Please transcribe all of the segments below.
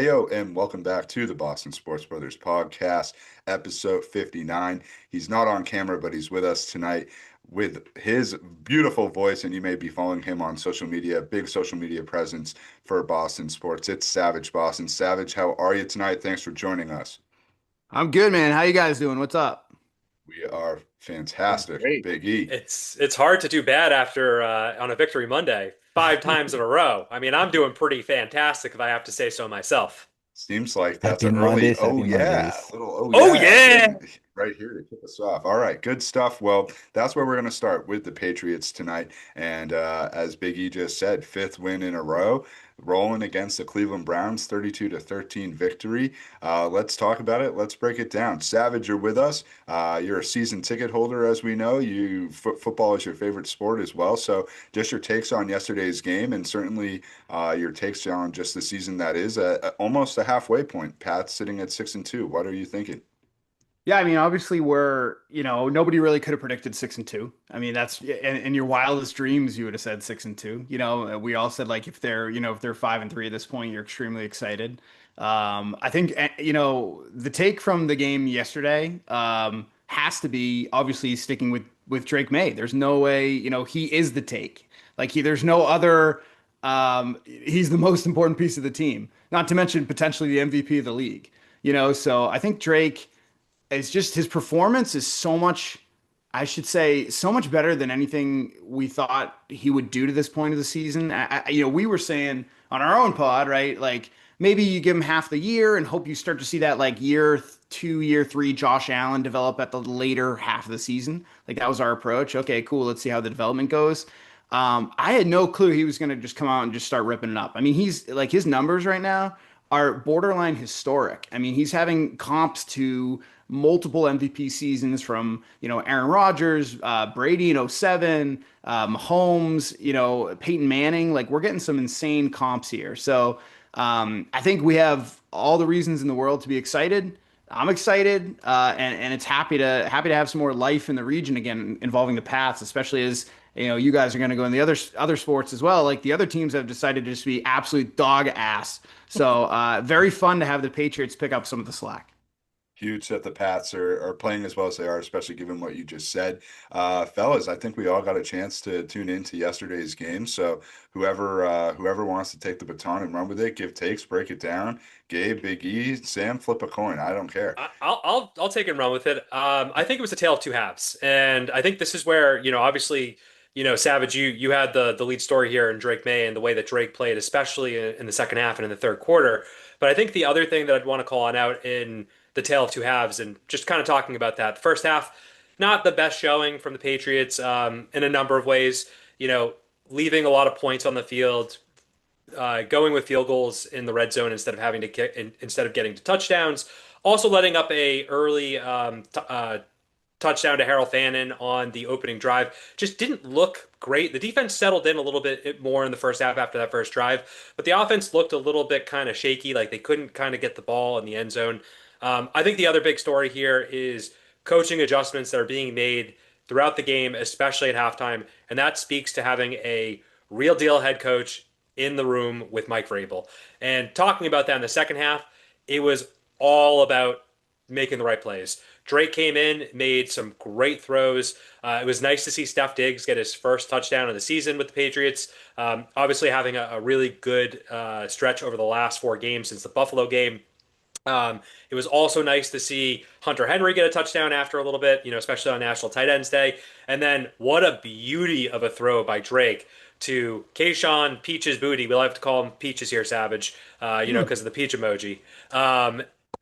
Heyo, and welcome back to the Boston Sports Brothers podcast, episode 59. He's not on camera, but he's with us tonight with his beautiful voice, and you may be following him on social media, big social media presence for Boston sports. It's Savage Boston. Savage, how are you tonight? Thanks for joining us. I'm good, man. How you guys doing? What's up? We are Doing fantastic. great. Big E. It's hard to do bad after on a victory Monday, 5 times in a row. I mean, I'm doing pretty fantastic if I have to say so myself. Seems like that's Happy an early, Mondays, oh happy yeah, Mondays. little, oh Oh yeah, yeah. thing right here to kick us off. All right, good stuff. Well, that's where we're going to start with the Patriots tonight. And as Big E just said, fifth win in a row, rolling against the Cleveland Browns, 32-13 victory. Let's talk about it. Let's break it down. Savage, you're with us. You're a season ticket holder, as we know. Football is your favorite sport as well. So just your takes on yesterday's game and certainly your takes on just the season that is almost a halfway point. Pat's sitting at 6-2. What are you thinking? Yeah, I mean, obviously nobody really could have predicted 6-2. I mean, that's in your wildest dreams, you would have said 6-2. We all said like if they're 5-3 at this point, you're extremely excited. I think the take from the game yesterday has to be obviously sticking with Drake May. There's no way, he is the take. There's no other. He's the most important piece of the team, not to mention potentially the MVP of the league. So I think Drake is just his performance is so much, I should say, so much better than anything we thought he would do to this point of the season. We were saying on our own pod, right? Like maybe you give him half the year and hope you start to see that like year 2, year 3 Josh Allen develop at the later half of the season. Like that was our approach. Okay, cool. Let's see how the development goes. I had no clue he was going to just come out and just start ripping it up. I mean, he's like his numbers right now are borderline historic. I mean, he's having comps to multiple MVP seasons from, Aaron Rodgers, Brady in '07, Mahomes, Peyton Manning. Like we're getting some insane comps here. So I think we have all the reasons in the world to be excited. I'm excited, and it's happy to have some more life in the region again involving the Pats, especially as you guys are going to go in the other sports as well. Like the other teams have decided to just be absolute dog ass. So very fun to have the Patriots pick up some of the slack. Huge that the Pats are playing as well as they are, especially given what you just said. Fellas, I think we all got a chance to tune into yesterday's game. So whoever wants to take the baton and run with it, give takes, break it down. Gabe, Big E, Sam, flip a coin. I don't care. I'll take it and run with it. I think it was a tale of two halves, and I think this is where obviously Savage, you had the lead story here in Drake May and the way that Drake played, especially in the second half and in the third quarter. But I think the other thing that I'd want to call on out in the tale of two halves and just kind of talking about that. The first half, not the best showing from the Patriots in a number of ways. Leaving a lot of points on the field, going with field goals in the red zone instead of having to kick instead of getting to touchdowns. Also letting up a early touchdown to Harold Fannin on the opening drive just didn't look great. The defense settled in a little bit more in the first half after that first drive, but the offense looked a little bit kind of shaky, like they couldn't kind of get the ball in the end zone. I think the other big story here is coaching adjustments that are being made throughout the game, especially at halftime, and that speaks to having a real deal head coach in the room with Mike Vrabel. And talking about that in the second half, it was all about making the right plays. Drake came in, made some great throws. It was nice to see Steph Diggs get his first touchdown of the season with the Patriots. Obviously, having a really good stretch over the last 4 games since the Buffalo game. It was also nice to see Hunter Henry get a touchdown after a little bit, especially on National Tight Ends Day. And then what a beauty of a throw by Drake to Kayshawn Peaches Booty. We like to call him Peaches here, Savage, because of the peach emoji.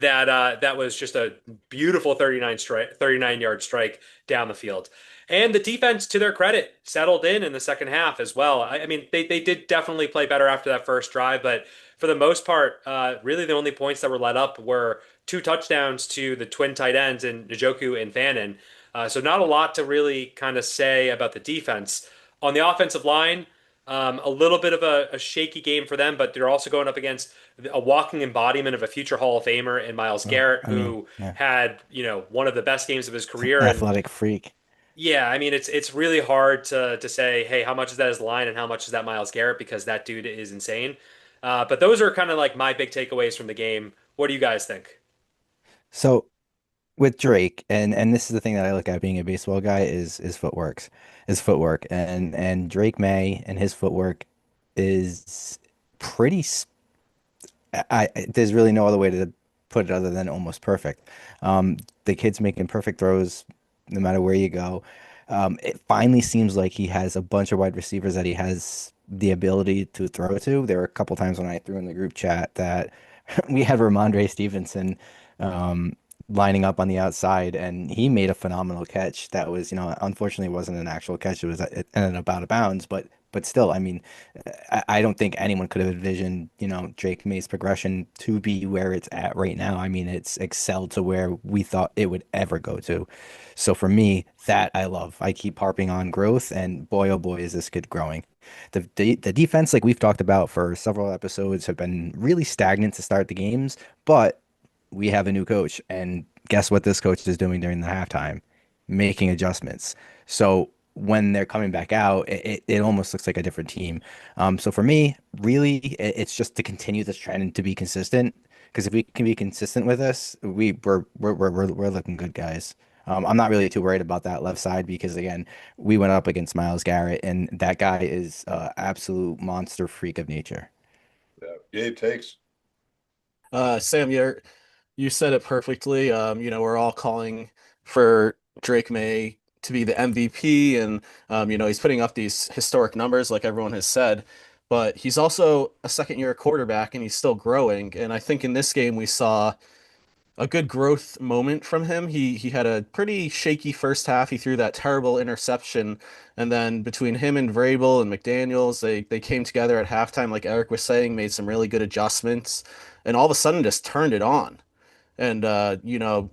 That was just a beautiful 39-yard strike down the field. And the defense, to their credit, settled in the second half as well. I mean, they did definitely play better after that first drive, but for the most part, really the only points that were let up were 2 touchdowns to the twin tight ends in Njoku and Fannin. So not a lot to really kind of say about the defense. On the offensive line, a little bit of a shaky game for them, but they're also going up against a walking embodiment of a future Hall of Famer in Miles Garrett, I mean, who yeah, had, one of the best games of his career. And athletic freak. yeah, I mean, it's really hard to say, hey, how much is that his line and how much is that Miles Garrett because that dude is insane. But those are kind of like my big takeaways from the game. What do you guys think? So with Drake, and this is the thing that I look at being a baseball guy is footwork, and Drake May and his footwork is pretty. There's really no other way to put it other than almost perfect. The kid's making perfect throws no matter where you go. It finally seems like he has a bunch of wide receivers that he has the ability to throw to. There were a couple times when I threw in the group chat that we had Ramondre Stevenson um, lining up on the outside, and he made a phenomenal catch. That was, unfortunately, wasn't an actual catch. It ended up out of bounds, but still, I mean, I don't think anyone could have envisioned, Drake May's progression to be where it's at right now. I mean, it's excelled to where we thought it would ever go to. So for me, that I love. I keep harping on growth, and boy, oh boy, is this kid growing. The defense, like we've talked about for several episodes, have been really stagnant to start the games, but we have a new coach, and guess what this coach is doing during the halftime? Making adjustments. So when they're coming back out, it almost looks like a different team. So for me, really, it's just to continue this trend and to be consistent. Because if we can be consistent with this, we're looking good, guys. I'm not really too worried about that left side because again, we went up against Myles Garrett, and that guy is absolute monster freak of nature. Yeah. Gabe takes. Sam, you said it perfectly. We're all calling for Drake May to be the MVP, and he's putting up these historic numbers, like everyone has said. But he's also a second-year quarterback, and he's still growing. And I think in this game we saw a good growth moment from him. He had a pretty shaky first half. He threw that terrible interception, and then between him and Vrabel and McDaniels, they came together at halftime, like Eric was saying, made some really good adjustments, and all of a sudden just turned it on. And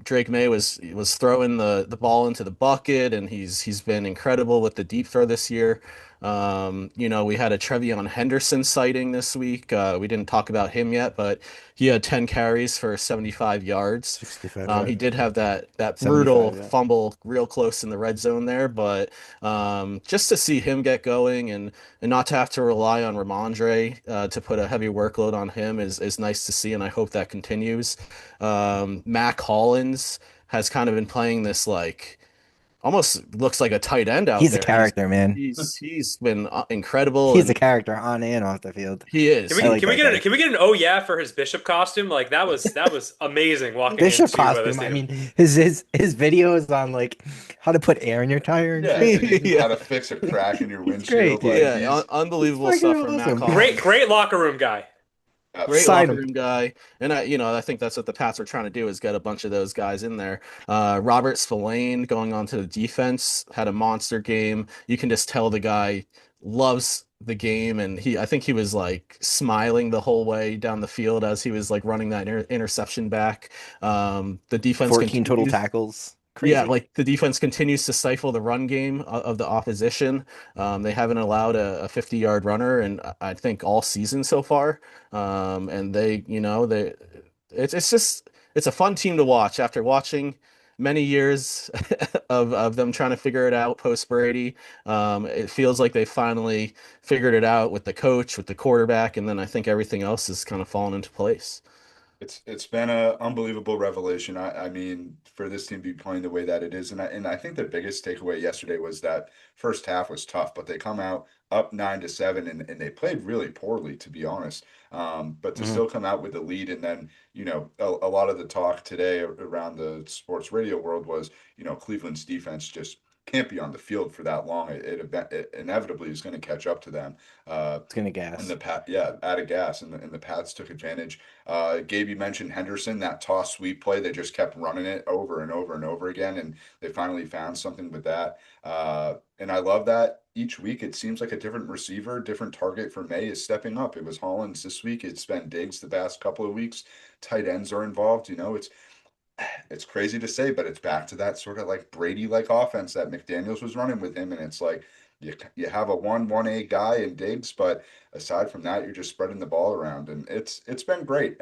Drake May was throwing the ball into the bucket, and he's been incredible with the deep throw this year. We had a Trevion Henderson sighting this week. We didn't talk about him yet, but he had 10 carries for 75 yards. 65 He yards. did have that 75, brutal yeah. fumble real close in the red zone there, but just to see him get going and not to have to rely on Ramondre to put a heavy workload on him is nice to see, and I hope that continues. Mac Hollins has kind of been playing this like almost looks like a tight end out He's a there. character, man. He's been incredible, He's a and character on and off the field. he Can is. I we like can we that get guy. can we get an oh yeah for his bishop costume? Like that was amazing walking Bishop into the costume. I stadium. mean, his videos on like how to put air in your tire and Yeah, shit. Yeah. how to fix a crack in your He's great, windshield. dude. Like Yeah, he's unbelievable He's stuff fucking from Matt awesome. Collins. Great locker room guy. Great Sign locker him. room guy, and I think that's what the Pats are trying to do is get a bunch of those guys in there. Robert Spillane going on to the defense had a monster game. You can just tell the guy loves the game, and I think he was like smiling the whole way down the field as he was like running that interception back. The defense 14 total continues. tackles. Yeah, Crazy. like the defense continues to stifle the run game of the opposition. They haven't allowed a 50-yard runner, and I think all season so far. And it's a fun team to watch after watching many years of them trying to figure it out post Brady. It feels like they finally figured it out with the coach, with the quarterback, and then I think everything else has kind of fallen into place. it's been a unbelievable revelation. I mean, for this team to be playing the way that it is, and I think the biggest takeaway yesterday was that first half was tough, but they come out up 9-7 and they played really poorly, to be honest. But to Mhm. still come out with the lead, and then a lot of the talk today around the sports radio world was Cleveland's defense just can't be on the field for that long. It inevitably is going to catch up to them. It's gonna And gas. out of gas, and the Pats took advantage. Gabe, you mentioned Henderson, that toss sweep play. They just kept running it over and over and over again, and they finally found something with that. And I love that each week it seems like a different receiver, different target for May is stepping up. It was Hollins this week. It's been Diggs the past couple of weeks. Tight ends are involved. It's crazy to say, but it's back to that sort of like Brady like offense that McDaniels was running with him, and it's like you have a 1A guy in Diggs, but aside from that, you're just spreading the ball around, and it's been great.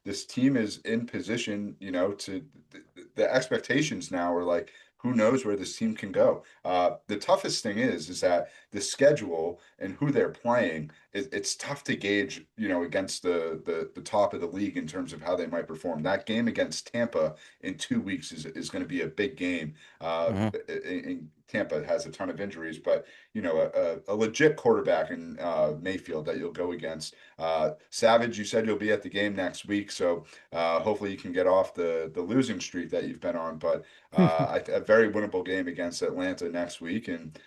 This team is in position, to the expectations now are like, who knows where this team can go. The toughest thing is that the schedule and who they're playing it's tough to gauge, against the top of the league in terms of how they might perform. That game against Tampa in 2 weeks is going to be a big game. Mhm. Tampa has a ton of injuries, but a legit quarterback in Mayfield that you'll go against. Savage, you said you'll be at the game next week, so hopefully you can get off the losing streak that you've been on. But a very winnable game against Atlanta next week, and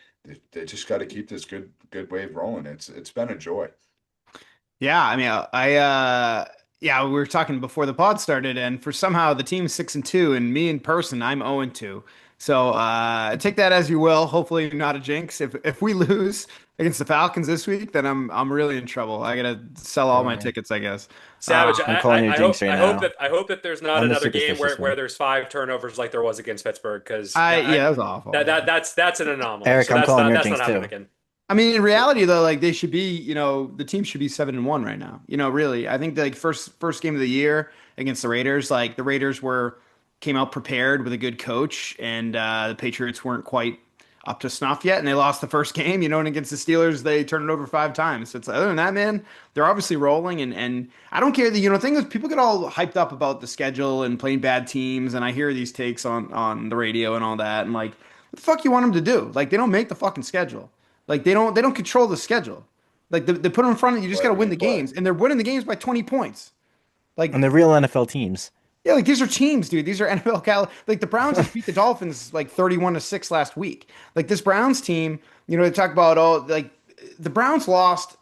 they just got to keep this good wave rolling. It's been a joy. Yeah, I mean, yeah, we were talking before the pod started, and for somehow the team's 6-2, and me in person, I'm 0-2. So take that as you will. Hopefully, not a jinx. If we lose against the Falcons this week, then I'm really in trouble. I gotta sell all my Right. tickets, I guess. Savage, I'm calling you I jinx hope right I hope now. that there's not I'm the another game superstitious where one. there's 5 turnovers like there was against Pittsburgh, because Yeah, that was awful. that's an anomaly. Eric, So I'm calling your that's not jinx happening too. again. I mean, in reality, though, like they should be, the team should be 7-1 right now. Really, I think like first game of the year against the Raiders, like the Raiders came out prepared with a good coach, and the Patriots weren't quite up to snuff yet, and they lost the first game. And against the Steelers, they turned it over 5 times. So it's like, other than that, man, they're obviously rolling, and I don't care. The thing is, people get all hyped up about the schedule and playing bad teams, and I hear these takes on the radio and all that, and like, what the fuck you want them to do? Like, they don't make the fucking schedule. Like they don't control the schedule. Like they put them in front of you. You just Play got to when win you the play. games, and they're winning the games by 20 points. And Like the real NFL teams. yeah, like these are teams, dude. These are NFL Like the Browns just beat the Dolphins like 31-6 last week. Like this Browns team, they talk about like the Browns lost.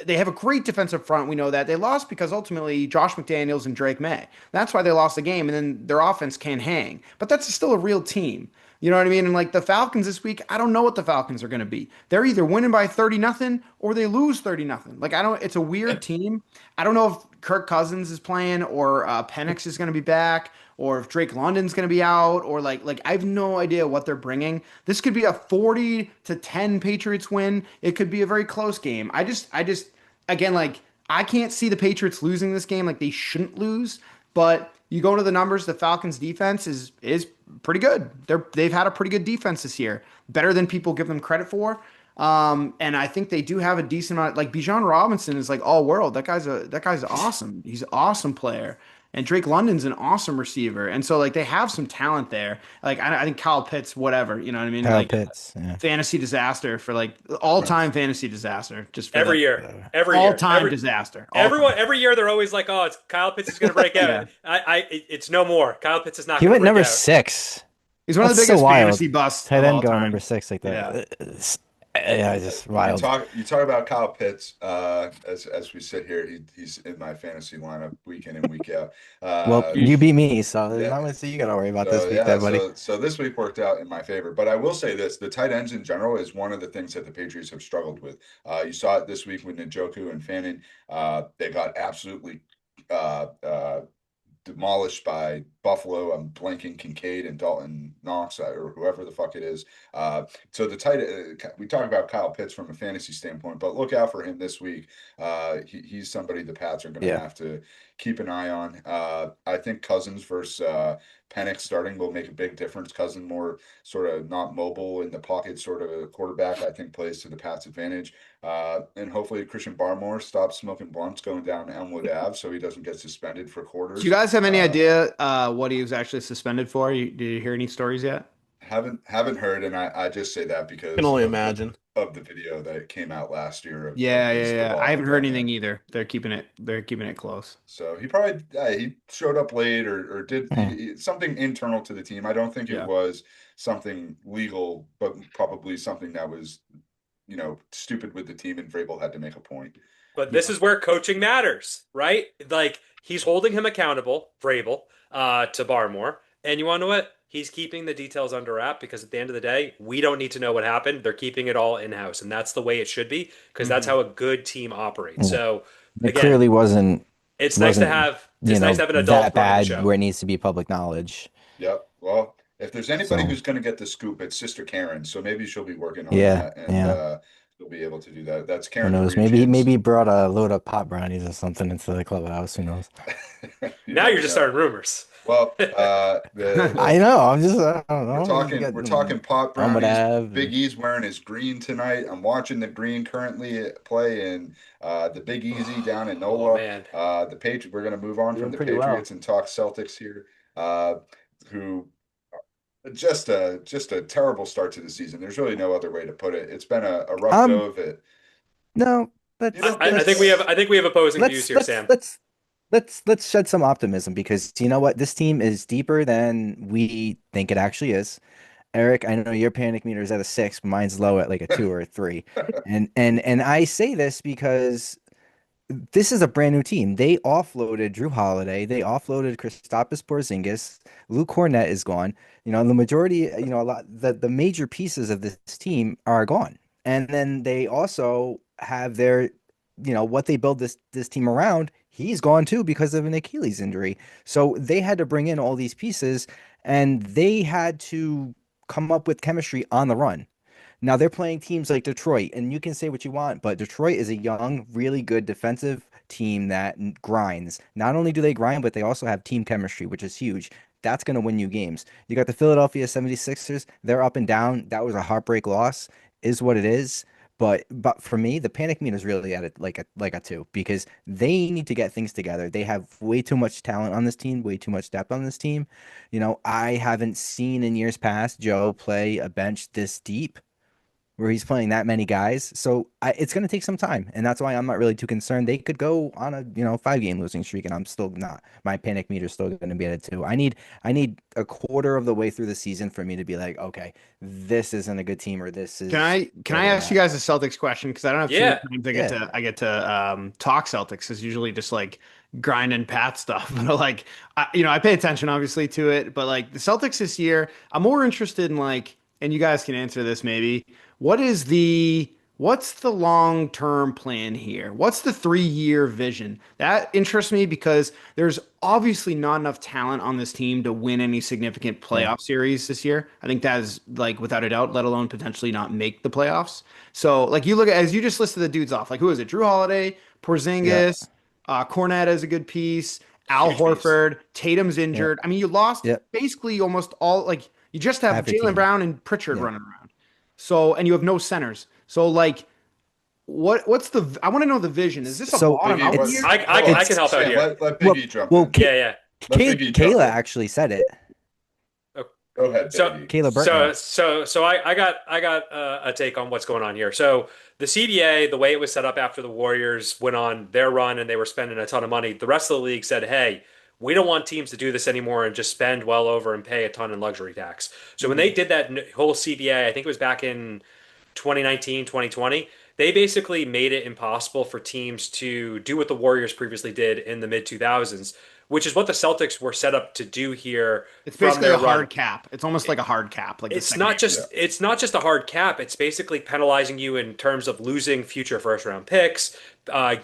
They have a great defensive front. We know that they lost because ultimately Josh McDaniels and Drake May. That's why they lost the game, and then their offense can't hang. But that's still a real team. You know what I mean? And like the Falcons this week, I don't know what the Falcons are going to be. They're either winning by 30 nothing or they lose 30 nothing. Like I don't. It's a weird team. I don't know if Kirk Cousins is playing or Penix is going to be back or if Drake London's going to be out or like I have no idea what they're bringing. This could be a 40-10 Patriots win. It could be a very close game. I just again like I can't see the Patriots losing this game. Like they shouldn't lose, but you go to the numbers, the Falcons defense is pretty good. They've had a pretty good defense this year, better than people give them credit for. And I think they do have a decent amount. Like Bijan Robinson is like all world. That guy's awesome. He's an awesome player. And Drake London's an awesome receiver. And so like they have some talent there. Like I think Kyle Pitts, whatever. You know what I mean? Kyle Like Pitts. Yeah. fantasy disaster for like all-time fantasy disaster. Just for Every the year, every year, all-time disaster. everyone, All-time. every year they're always like, "Oh, it's Kyle Pitts is going to break Yeah. out." It's no more. Kyle Pitts is not He going to went break number out. 6. He's one of the That's so biggest wild. fantasy busts Tight of end all going time. number 6 like Yeah. that. Yeah, just wild. You talk about Kyle Pitts. As we sit here, he's in my fantasy lineup week in and week out. Well, Uh, you beat me, so there's yeah. not much you got to worry about this So week, yeah, there, buddy. so this week worked out in my favor. But I will say this: the tight ends in general is one of the things that the Patriots have struggled with. You saw it this week with Njoku and Fannin. They got absolutely demolished by Buffalo. I'm blanking Kincaid and Dalton Knox or whoever the fuck it is. So we talk about Kyle Pitts from a fantasy standpoint, but look out for him this week. He's somebody the Pats are going to Yeah. have to keep an eye on. I think Cousins versus Penix starting will make a big difference. Cousin more sort of not mobile in the pocket, sort of a quarterback. I think plays to the Pats' advantage. And hopefully Christian Barmore stops smoking blunts going down Elmwood Ave, so he doesn't get suspended for quarters. Do you guys have any idea what he was actually suspended for? Did you hear any stories yet? Haven't heard, and I just say that because Can only of imagine. of the video that came out last year of Yeah, his yeah, yeah. I haven't debacle heard down there. anything either. They're keeping it close. So he probably he showed up late or did something internal to the team. I don't think Yeah. it was something legal, but probably something that was stupid with the team, and Vrabel had to make a point. But this is where coaching matters, right? Like he's holding him accountable, Vrabel, to Barmore. And you want to know what? He's keeping the details under wrap because at the end of the day, we don't need to know what happened. They're keeping it all in house, and that's the way it should be because that's how a good team operates. So It again, clearly wasn't, it's nice to wasn't, have it's nice to have an adult that running the bad show. where it needs to be public knowledge. Yep. Well, if there's anybody So- who's going to get the scoop, it's Sister Karen. So maybe she'll be working on Yeah, that, and yeah. she'll be able to do that. That's Who Karen. knows? Maybe he brought a load of pot brownies or something into the clubhouse. Who knows? Now you're just starting rumors. Well, I know. I'm just, I don't know. You got we're talking pot Elmwood brownies. Ave. Big E's wearing his green tonight. I'm watching the green currently play in the Big Easy down in Oh NOLA. man. The Patri We're going to move on from Doing the pretty well. Patriots and talk Celtics here, who just a terrible start to the season. There's really no other way to put it. It's been a rough go Um, of it. no, You let's don't think I think so? we have opposing views let's here, let's Sam. let's let's shed some optimism because you know what? This team is deeper than we think it actually is. Eric, I know your panic meter is at a 6, but mine's low at like a 2 or a 3. And I say this because this is a brand new team. They offloaded Drew Holiday. They offloaded Kristaps Porzingis. Luke Cornett is gone. You know, the majority, you know, a lot the major pieces of this team are gone. And then they also have their, you know, what they build this team around. He's gone too because of an Achilles injury. So they had to bring in all these pieces and they had to come up with chemistry on the run. Now they're playing teams like Detroit, and you can say what you want, but Detroit is a young, really good defensive team that grinds. Not only do they grind, but they also have team chemistry, which is huge. That's going to win you games. You got the Philadelphia 76ers. They're up and down. That was a heartbreak loss, is what it is. But for me, the panic meter is really at it like a 2 because they need to get things together. They have way too much talent on this team, way too much depth on this team. You know, I haven't seen in years past Joe play a bench this deep where he's playing that many guys. So it's going to take some time, and that's why I'm not really too concerned. They could go on a 5 game losing streak, and I'm still not. My panic meter's still going to be at a 2. I need a quarter of the way through the season for me to be like, okay, this isn't a good team, or this Can is I where they're ask you at. guys a Celtics question? Because I don't have too many Yeah. times Yeah. I get to talk Celtics. It's usually just like grind and pat stuff. But like I pay attention obviously to it. But like the Celtics this year, I'm more interested in like, and you guys can answer this maybe. What is the what's the long-term plan here? What's the 3-year vision? That interests me because there's obviously not enough talent on this team to win any significant Yeah. playoff series this year. I think that is like without a doubt, let alone potentially not make the playoffs. So like you look at as you just listed the dudes off, like who is it? Drew Holiday, Yeah. Porzingis, Cornette is a good piece. Al Huge piece. Horford, Tatum's Yeah. injured. I mean, you lost Yeah. basically almost all like you just have Half your Jaylen team. Brown and Pritchard Yeah. running around. So and you have no centers. So like what's the I want to know the vision. Is this a So bottom Biggie, out what? it's year? Hold I on, can it's help out Sam. here. Let Big well E jump well in. Yeah, yeah. Let Big E jump Kayla in. actually said it. Go ahead, So Big E. Kayla Burton. I got a take on what's going on here. So the CBA, the way it was set up after the Warriors went on their run and they were spending a ton of money, the rest of the league said, "Hey, we don't want teams to do this anymore and just spend well over and pay a ton in luxury tax." So when they Mhm. did that whole CBA, I think it was back in 2019, 2020, they basically made it impossible for teams to do what the Warriors previously did in the mid 2000s, which is what the Celtics were set up to do here It's from basically their a run. hard cap. It's almost like a hard cap, like the second year. Yeah. It's not just a hard cap. It's basically penalizing you in terms of losing future first round picks,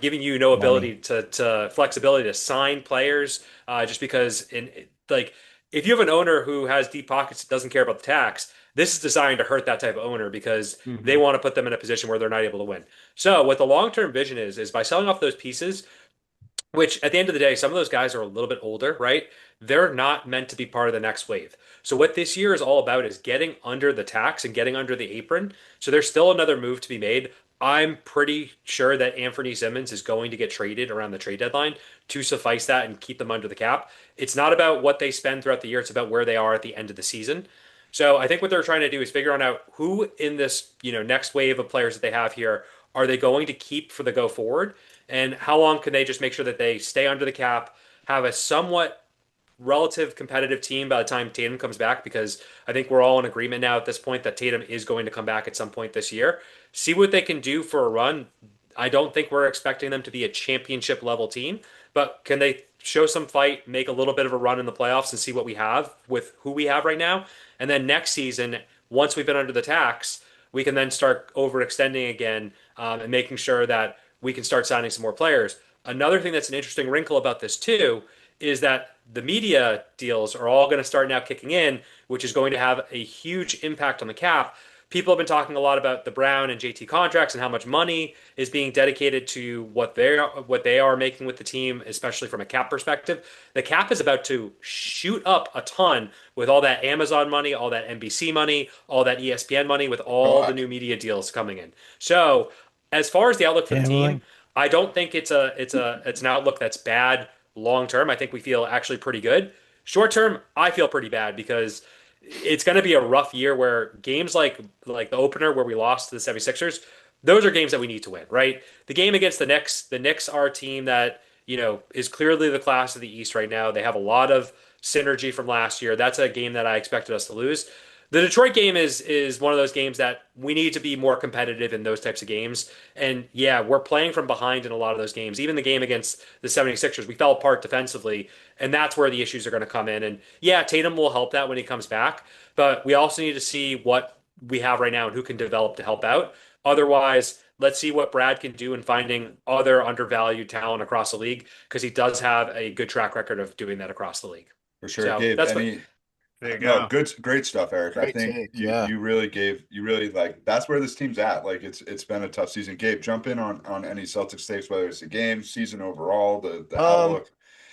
giving you no Money. ability to flexibility to sign players, just because like if you have an owner who has deep pockets that doesn't care about the tax, this is designed to hurt that type of owner because they Mhm. want to put them in a position where they're not able to win. So what the long term vision is by selling off those pieces, which at the end of the day, some of those guys are a little bit older, right? They're not meant to be part of the next wave. So what this year is all about is getting under the tax and getting under the apron. So there's still another move to be made. I'm pretty sure that Anthony Simmons is going to get traded around the trade deadline to suffice that and keep them under the cap. It's not about what they spend throughout the year, it's about where they are at the end of the season. So I think what they're trying to do is figure out who in this, next wave of players that they have here are they going to keep for the go forward, and how long can they just make sure that they stay under the cap, have a somewhat relative competitive team by the time Tatum comes back, because I think we're all in agreement now at this point that Tatum is going to come back at some point this year. See what they can do for a run. I don't think we're expecting them to be a championship level team, but can they show some fight, make a little bit of a run in the playoffs and see what we have with who we have right now? And then next season, once we've been under the tax, we can then start overextending again, and making sure that we can start signing some more players. Another thing that's an interesting wrinkle about this too is that the media deals are all going to start now kicking in, which is going to have a huge impact on the cap. people have been talking a lot about the Brown and JT contracts and how much money is being dedicated to what they are making with the team, especially from a cap perspective. The cap is about to shoot up a ton with all that Amazon money, all that NBC money, all that ESPN money, with Oh, all the new media deals coming in. So, as far as the outlook for the team, Gambling. I don't think it's an outlook that's bad long term. I think we feel actually pretty good. Short term, I feel pretty bad because it's going to be a rough year where games like the opener where we lost to the 76ers, those are games that we need to win, right? The game against the Knicks are a team that, is clearly the class of the East right now. They have a lot of synergy from last year. That's a game that I expected us to lose. The Detroit game is one of those games that we need to be more competitive in those types of games. And yeah, we're playing from behind in a lot of those games. Even the game against the 76ers, we fell apart defensively, and that's where the issues are going to come in. And yeah, Tatum will help that when he comes back, but we also need to see what we have right now and who can develop to help out. Otherwise, let's see what Brad can do in finding other undervalued talent across the league because he does have a good track record of doing that across the league. for sure. So Gabe, that's what. any There you no, go. great stuff, Eric. I Great think take. you Yeah. you really like that's where this team's at. Like it's been a tough season. Gabe, jump in on any Celtics takes, whether it's the game, season overall, the Um, outlook.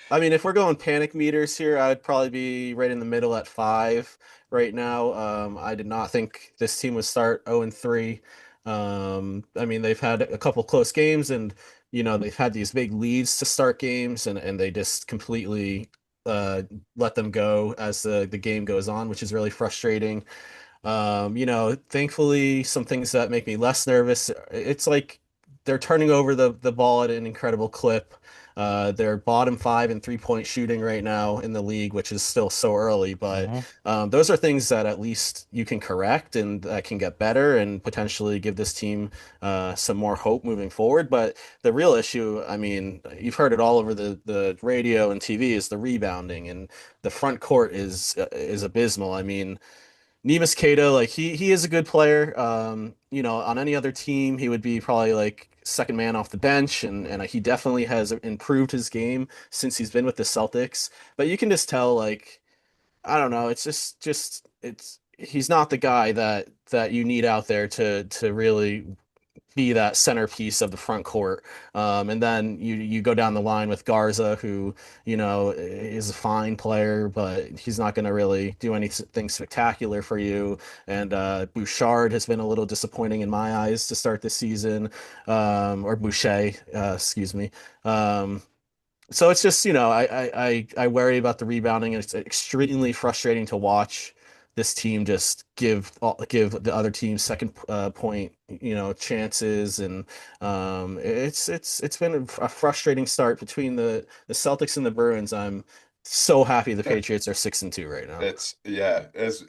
I mean, if we're going panic meters here, I'd probably be right in the middle at 5 right now. I did not think this team would start 0-3. I mean, they've had a couple close games and they've had these big leads to start games and they just completely let them go as the game goes on, which is really frustrating. Thankfully, some things that make me less nervous. It's like they're turning over the ball at an incredible clip. They're bottom 5 in 3-point shooting right now in the league, which is still so early, but Mhm. those are things that at least you can correct and that can get better and potentially give this team some more hope moving forward. But the real issue, I mean, you've heard it all over the radio and TV, is the rebounding, and the front court is abysmal. I mean, Neemias Queta, like he is a good player. On any other team, he would be probably like second man off the bench, and he definitely has improved his game since he's been with the Celtics. But you can just tell, like, I don't know, it's just it's he's not the guy that you need out there to really be that centerpiece of the front court. And then you go down the line with Garza, who, is a fine player, but he's not going to really do anything spectacular for you. And Bouchard has been a little disappointing in my eyes to start this season, or Boucher, excuse me. So it's just, I worry about the rebounding, and it's extremely frustrating to watch this team just give the other team second point, chances, and it's been a frustrating start between the Celtics and the Bruins. I'm so happy the Patriots are 6-2 right now. It's yeah, as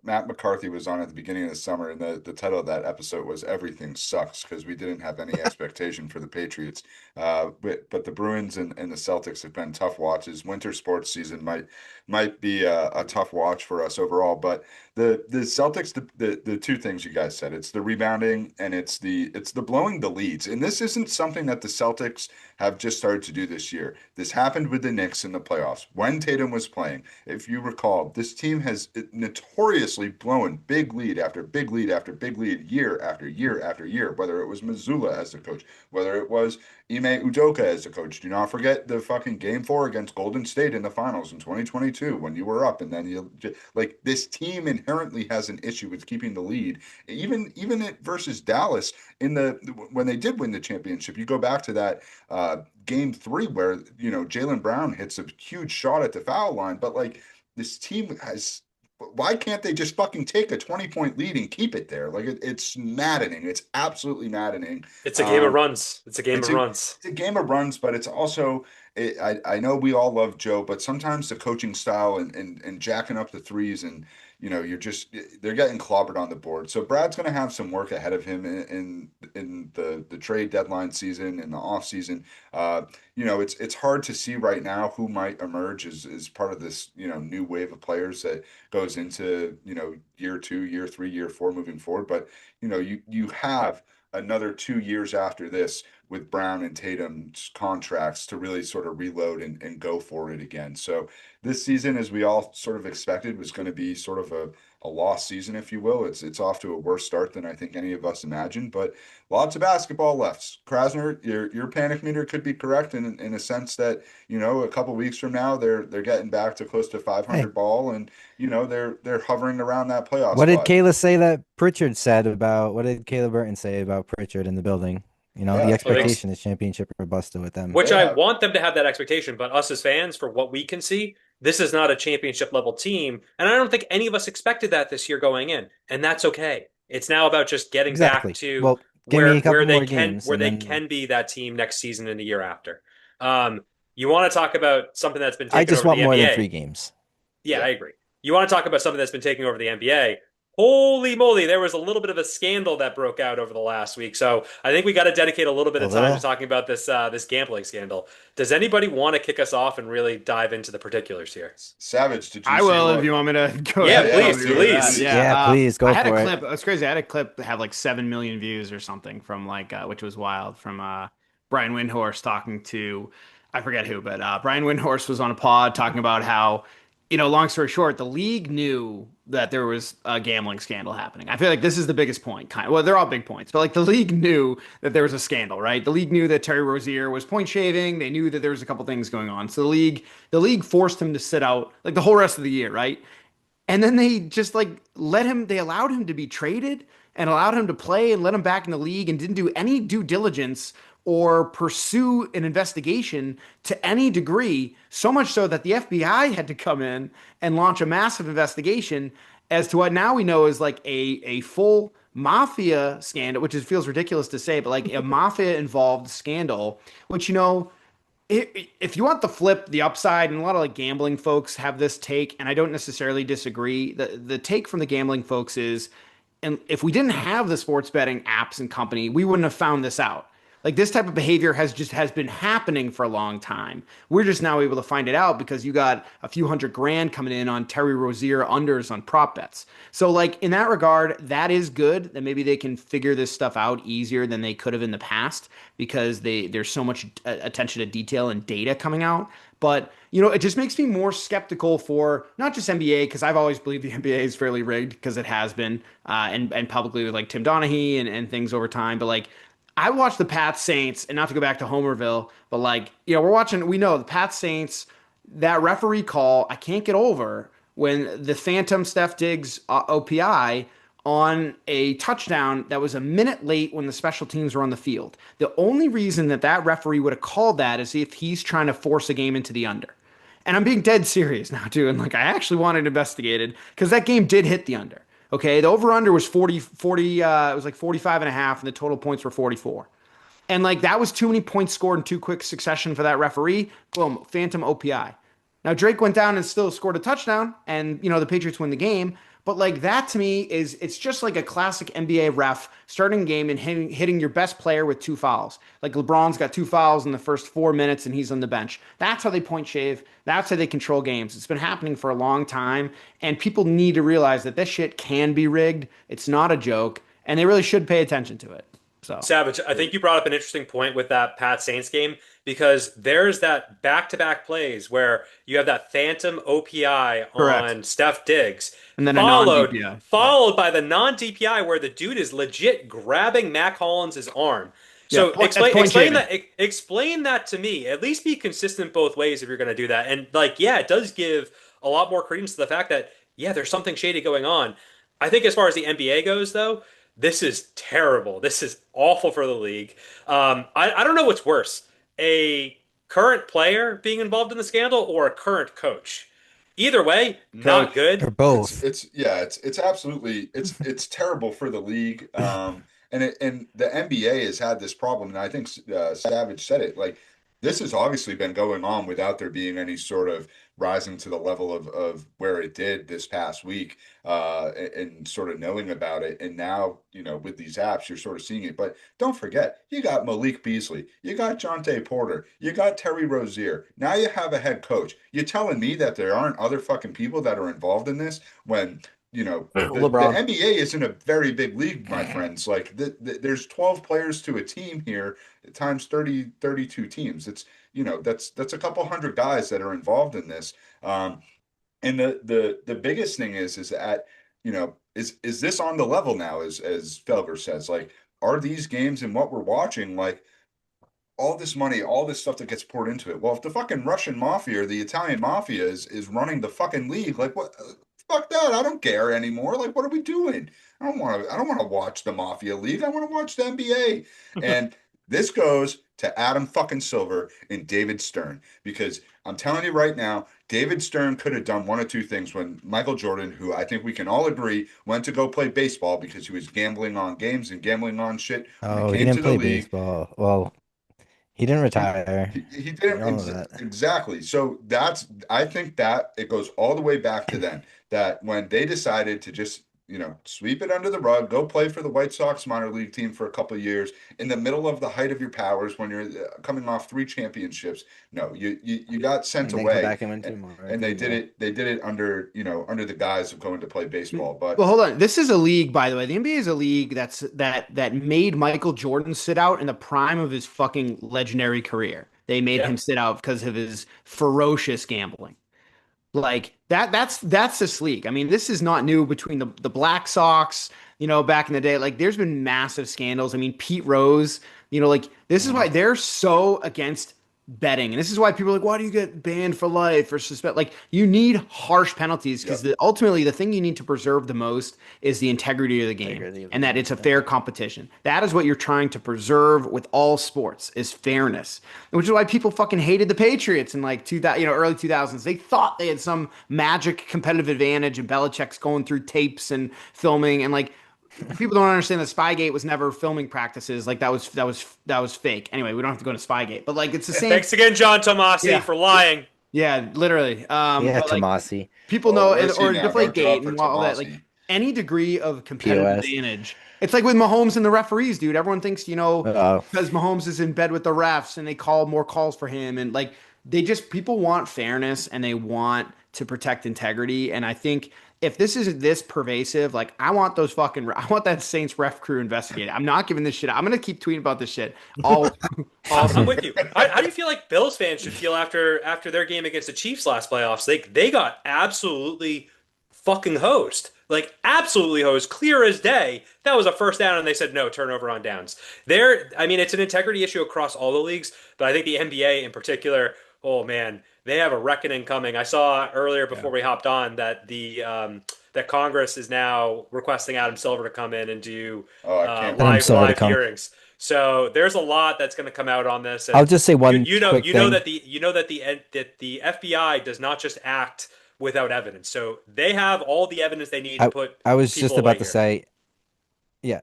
Matt McCarthy was on at the beginning of the summer, and the title of that episode was "Everything Sucks" because we didn't have any expectation for the Patriots. But the Bruins and the Celtics have been tough watches. Winter sports season might be a tough watch for us overall. But the Celtics, the two things you guys said, it's the rebounding and it's the blowing the leads. And this isn't something that the Celtics have just started to do this year. This happened with the Knicks in the playoffs when Tatum was playing. If you recall, this team has notoriously blown big lead after big lead after big lead year after year after year, whether it was Missoula as the coach, whether it was Ime Udoka as the coach. Do not forget the fucking game 4 against Golden State in the finals in 2022 when you were up and then you like this team inherently has an issue with keeping the lead. Even it versus Dallas in the when they did win the championship, you go back to that game 3 where Jaylen Brown hits a huge shot at the foul line, but like this team has. Why can't they just fucking take a 20-point lead and keep it there? Like it's maddening. It's absolutely maddening. It's a game of runs. It's a game It's of a runs. it's a game of runs, but it's also I know we all love Joe, but sometimes the coaching style and jacking up the threes and you're just they're getting clobbered on the board. So Brad's going to have some work ahead of him in the trade deadline season in the off season. It's hard to see right now who might emerge as part of this new wave of players that goes into year 2, year 3, year 4 moving forward. But you have another 2 years after this with Brown and Tatum's contracts to really sort of reload and go for it again. So this season, as we all sort of expected, was going to be sort of a lost season, if you will. It's off to a worse start than I think any of us imagined, but lots of basketball left. Krasner, your panic meter could be correct in a sense that, you know, a couple weeks from now they're getting back to close to Hey, 500 ball, and you know they're hovering around that playoff what did spot. Kayla say that Pritchard said about what did Kayla Burton say about Pritchard in the building? You know, the Yeah, I think no, expectation is championship or bust with them. which they I have. want them to have that expectation, but us as fans, for what we can see, this is not a championship level team, and I don't think any of us expected that this year going in, and that's okay. It's now about just getting back Exactly. to Well, give me a couple more where games and they then can be that team next season and the year after. You want to talk about something that's been I taken just over want the more than NBA? 3 games. Yeah, Yeah. I agree. You want to talk about something that's been taking over the NBA? Holy moly, there was a little bit of a scandal that broke out over the last week. So I think we got to dedicate a little bit A of time to little. talking about this gambling scandal. Does anybody want to kick us off and really dive into the particulars here? Savage, did you I see will if what? you want me to go Yeah, ahead and tell Yeah, please, me do about it, that. please. please. Yeah, Yeah, please go I had a for it. clip. It's crazy. I had a clip that had like 7 million views or something from like, which was wild from Brian Windhorst talking to, I forget who, but Brian Windhorst was on a pod talking about how, you know, long story short, the league knew that there was a gambling scandal happening. I feel like this is the biggest point. Kind of, well, they're all big points, but like the league knew that there was a scandal, right? The league knew that Terry Rozier was point shaving. They knew that there was a couple things going on. So the league forced him to sit out like the whole rest of the year, right? And then they just like they allowed him to be traded and allowed him to play and let him back in the league and didn't do any due diligence or pursue an investigation to any degree. So much so that the FBI had to come in and launch a massive investigation as to what now we know is like a full mafia scandal, which feels ridiculous to say, but like a mafia involved scandal, which, you know, if you want the flip, the upside, and a lot of like gambling folks have this take, and I don't necessarily disagree. The take from the gambling folks is, and if we didn't have the sports betting apps and company, we wouldn't have found this out. Like this type of behavior has been happening for a long time. We're just now able to find it out because you got a few $100,000 coming in on Terry Rozier unders on prop bets. So like in that regard, that is good that maybe they can figure this stuff out easier than they could have in the past because there's so much attention to detail and data coming out. But you know, it just makes me more skeptical for not just NBA because I've always believed the NBA is fairly rigged because it has been, and publicly with like Tim Donaghy and things over time. But like I watched the Pats Saints, and not to go back to Homerville, but like, you know, we know the Pats Saints, that referee call, I can't get over when the phantom Steph Diggs OPI on a touchdown that was a minute late when the special teams were on the field. The only reason that referee would have called that is if he's trying to force a game into the under. And I'm being dead serious now, too. And like, I actually wanted investigated because that game did hit the under. Okay. The over under was 40, it was like 45 and a half, and the total points were 44. And like, that was too many points scored in too quick succession for that referee. Boom, phantom OPI. Now, Drake went down and still scored a touchdown, and, you know, the Patriots win the game. But like that to me it's just like a classic NBA ref starting a game and hitting your best player with 2 fouls. Like LeBron's got 2 fouls in the first 4 minutes and he's on the bench. That's how they point shave. That's how they control games. It's been happening for a long time, and people need to realize that this shit can be rigged. It's not a joke, and they really should pay attention to it. So Savage, I think you brought up an interesting point with that Pat Saints game because there's that back-to-back plays where you have that phantom OPI correct. on Steph Diggs, And then a followed non-DPI. Yeah. followed by the non-DPI where the dude is legit grabbing Mac Hollins' arm. Yeah, So that's point shaving. explain that to me. At least be consistent both ways if you're going to do that. And like, yeah, it does give a lot more credence to the fact that yeah, there's something shady going on. I think as far as the NBA goes, though, this is terrible. This is awful for the league. I don't know what's worse, a current player being involved in the scandal or a current coach. Either way, not Coach. good. Or both. It's absolutely it's terrible for the league. And the NBA has had this problem, and I think Savage said it. Like this has obviously been going on without there being any sort of rising to the level of where it did this past week, and sort of knowing about it. And now, you know, with these apps, you're sort of seeing it. But don't forget, you got Malik Beasley, you got Jonte Porter, you got Terry Rozier. Now you have a head coach. You're telling me that there aren't other fucking people that are involved in this when the LeBron. NBA isn't a very big league, my friends. Like there's 12 players to a team here times 32 teams. It's, that's a couple hundred guys that are involved in this. And the biggest thing is that, is this on the level now, as Felger says, like, are these games and what we're watching, like, all this money, all this stuff that gets poured into it. Well, if the fucking Russian mafia or the Italian mafia is running the fucking league, like, what? Fuck that! I don't care anymore. Like, what are we doing? I don't want to watch the mafia league. I want to watch the NBA. And this goes to Adam fucking Silver and David Stern, because I'm telling you right now, David Stern could have done one of two things when Michael Jordan, who I think we can all agree went to go play baseball because he was gambling on games and gambling on shit. When it Oh, he came to didn't the play league, baseball. Well, he didn't he, retire. he We didn't all know that. exactly. So I think that it goes all the way back to then, that when they decided to just, sweep it under the rug, go play for the White Sox minor league team for a couple of years in the middle of the height of your powers when you're coming off three championships. No, you got sent And then come away, back and win and, two more, and they did Yeah. it under, under the guise of going to play baseball. But Well, hold on. This is a league, by the way. The NBA is a league that made Michael Jordan sit out in the prime of his fucking legendary career. They made Yeah. him sit out because of his ferocious gambling. Like that's this league. I mean, this is not new between the Black Sox, back in the day. Like there's been massive scandals. I mean, Pete Rose, like this is why they're so against betting. And this is why people are like, why do you get banned for life or suspend? Like you need harsh penalties because Yep. ultimately the thing you need to preserve the most is the integrity of the game Integrity of the and that game, it's a yeah. fair competition. That is what you're trying to preserve with all sports is fairness, which is why people fucking hated the Patriots in like 2000, early 2000s. They thought they had some magic competitive advantage and Belichick's going through tapes and filming and like people don't understand that Spygate was never filming practices. Like that was fake. Anyway, we don't have to go into Spygate, but like it's the And same. thanks again, John Tomasi, Yeah, for lying. yeah, literally. Yeah, But like Tomasi. people oh, know, where's he or now? No Deflategate job for and all that. Like Tomasi. any degree of competitive POS. advantage. It's like with Mahomes and the referees, dude. Everyone thinks, Oh, because Mahomes is in bed with the refs and they call more calls for him. And like people want fairness and they want to protect integrity. And I think if this is this pervasive, like I want that Saints ref crew investigated. I'm not giving this shit. I'm gonna keep tweeting about this shit all I'm season. with you. How do you feel like Bills fans should feel after their game against the Chiefs last playoffs? They got absolutely fucking hosed. Like absolutely hosed, clear as day. That was a first down, and they said no turnover on downs. I mean, it's an integrity issue across all the leagues, but I think the NBA in particular. Oh man, they have a reckoning coming. I saw earlier Yeah. before we hopped on that that Congress is now requesting Adam Silver to come in and do Oh, I can't Adam wait. Silver to live come. hearings. So there's a lot that's going to come out on this, I'll and just say one quick you know thing. that the FBI does not just act without evidence. So they have all the evidence they need to I put I was people just away about to here. say, yeah,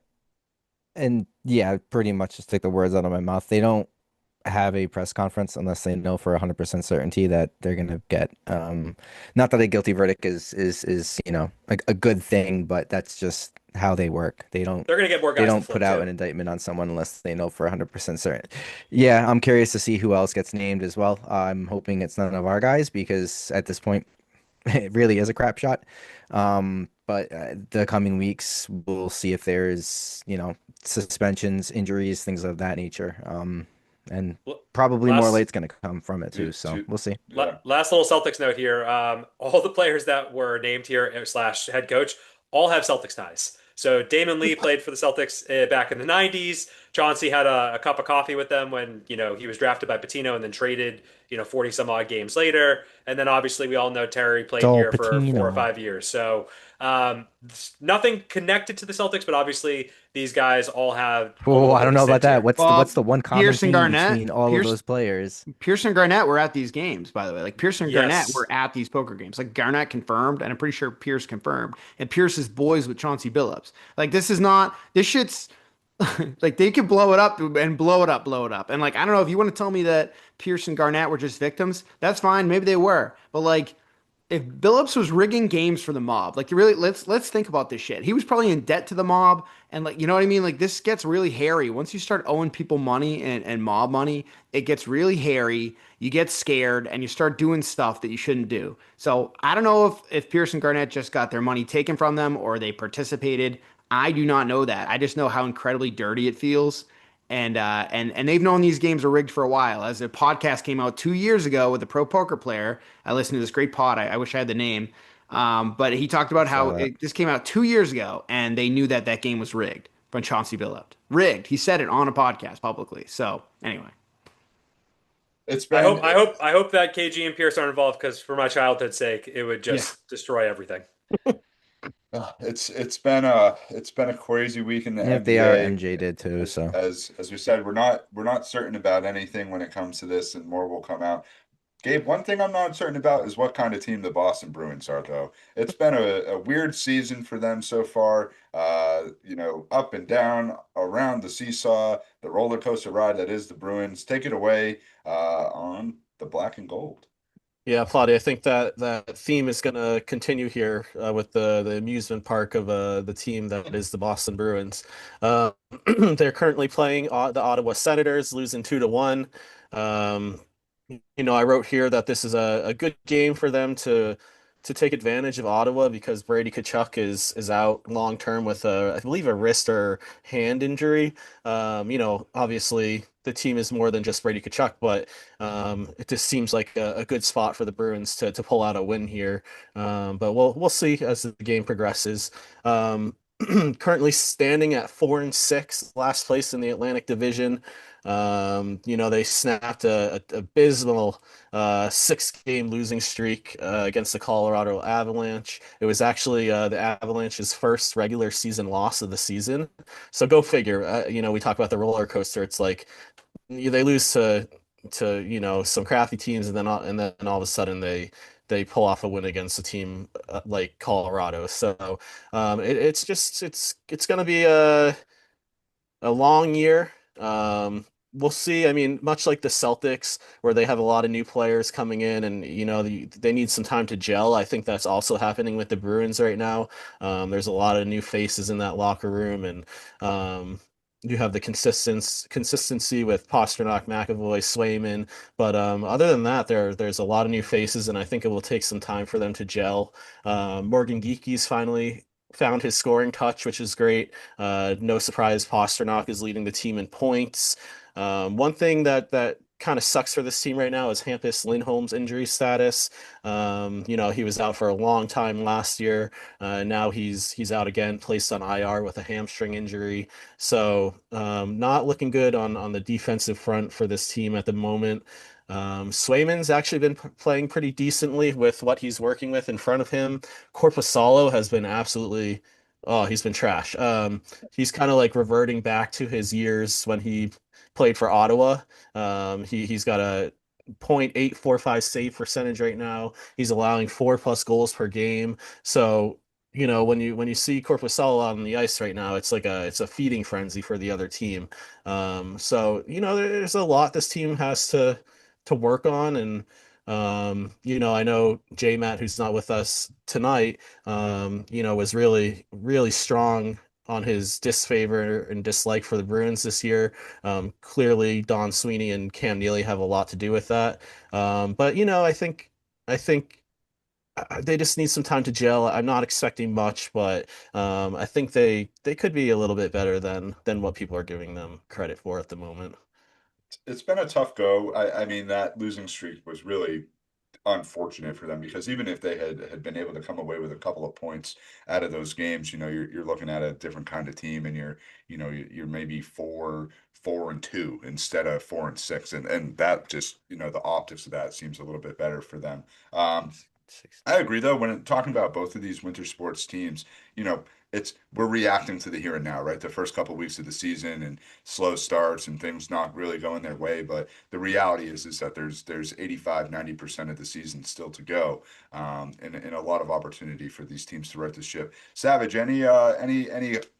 and yeah, pretty much just take the words out of my mouth. They don't have a press conference unless they know for 100% certainty that they're gonna get not that a guilty verdict is a good thing, but that's just how they work. They're going to get more They guys to don't put flip out too. an indictment on someone unless they know for 100% certain. Yeah, I'm curious to see who else gets named as well. I'm hoping it's none of our guys because at this point it really is a crap shot. But the coming weeks, we'll see if there's, suspensions, injuries, things of that nature. And L- probably more Last light's going to come from it too. So we'll see. Yeah. last little Celtics note here. All the players that were named here slash head coach all have Celtics ties. So Damon Lee played for the Celtics back in the 90s. Chauncey had a cup of coffee with them when, he was drafted by Patino and then traded, 40 some odd games later. And then obviously we all know Terry played Joel here for 4 or 5 Patino. years. So nothing connected to the Celtics, but obviously these guys all have a Oh, little I bit don't of a know about stint that. here. What's the one common Pierce and theme Garnett, between all of Pierce those players? Pierce and Garnett were at these games, by the way. Like Pierce and Garnett Yes. were at these poker games. Like Garnett confirmed, and I'm pretty sure Pierce confirmed. And Pierce is boys with Chauncey Billups. Like this shit's like they could blow it up and blow it up, blow it up. And like I don't know if you want to tell me that Pierce and Garnett were just victims, that's fine. Maybe they were, but like if Billups was rigging games for the mob, like you really let's think about this shit. He was probably in debt to the mob, and like you know what I mean. Like this gets really hairy once you start owing people money and mob money. It gets really hairy. You get scared and you start doing stuff that you shouldn't do. So I don't know if Pierce and Garnett just got their money taken from them or they participated. I do not know that. I just know how incredibly dirty it feels. And they've known these games are rigged for a while. As a podcast came out 2 years ago with a pro poker player, I listened to this great pod. I wish I had the name, but he talked about how So this came out 2 years ago, and they knew that that game was rigged by Chauncey Billups. Rigged. He said it on a podcast publicly. So anyway, It's I been hope I hope I hope that KG and Pierce aren't involved because for my childhood's sake, it would yeah. just destroy everything. it's been a crazy week in the if they are, NBA. MJ did too. As So as as we said, we're not certain about anything when it comes to this, and more will come out. Gabe, one thing I'm not certain about is what kind of team the Boston Bruins are, though. It's been a weird season for them so far. Up and down, around the seesaw, the roller coaster ride that is the Bruins. Take it away on the black and gold. Yeah, Claudia, I think that that theme is going to continue here with the amusement park of the team that is the Boston Bruins. Uh, they're currently playing the Ottawa Senators, losing 2-1. Um, I wrote here that this is a good game for them to take advantage of Ottawa because Brady Tkachuk is out long term with I believe a wrist or hand injury. Obviously the team is more than just Brady Tkachuk, but it just seems like a good spot for the Bruins to pull out a win here. But we'll see as the game progresses. Um, Currently standing at 4-6, last place in the Atlantic Division. They snapped a abysmal 6-game losing streak against the Colorado Avalanche. It was actually the Avalanche's first regular season loss of the season. So go figure. We talk about the roller coaster. It's like they lose to some crappy teams, and then all of a sudden they pull off a win against a team like Colorado. So it's going to be a long year. We'll see. I mean, much like the Celtics, where they have a lot of new players coming in, and they need some time to gel. I think that's also happening with the Bruins right now. There's a lot of new faces in that locker room, and you have the consistency with Pasternak, McAvoy, Swayman. But other than that, there's a lot of new faces, and I think it will take some time for them to gel. Morgan Geekie's finally found his scoring touch, which is great. No surprise, Pasternak is leading the team in points. One thing that kind of sucks for this team right now is Hampus Lindholm's injury status. He was out for a long time last year. Now he's out again, placed on IR with a hamstring injury. So not looking good on the defensive front for this team at the moment. Swayman's actually been playing pretty decently with what he's working with in front of him. Corpusalo has been absolutely, oh, he's been trash. He's kind of like reverting back to his years when he played for Ottawa. He's got a .845 save percentage right now. He's allowing 4+ goals per game. So, when you see Corpusalo on the ice right now, it's a feeding frenzy for the other team. There's a lot this team has to work on. And I know J Matt, who's not with us tonight, was really, really strong on his disfavor and dislike for the Bruins this year. Clearly, Don Sweeney and Cam Neely have a lot to do with that. But I think they just need some time to gel. I'm not expecting much, but I think they could be a little bit better than what people are giving them credit for at the moment. It's been a tough go. I mean, that losing streak was really unfortunate for them because even if they had been able to come away with a couple of points out of those games, you're looking at a different kind of team, and you're maybe 4-2 instead of 4-6, and that just the optics of that seems a little bit better for them. Um, I agree though, when talking about both of these winter sports teams, we're reacting to the here and now, right? The first couple of weeks of the season and slow starts and things not really going their way. But the reality is that there's 85-90% of the season still to go. And a lot of opportunity for these teams to right the ship. Savage, any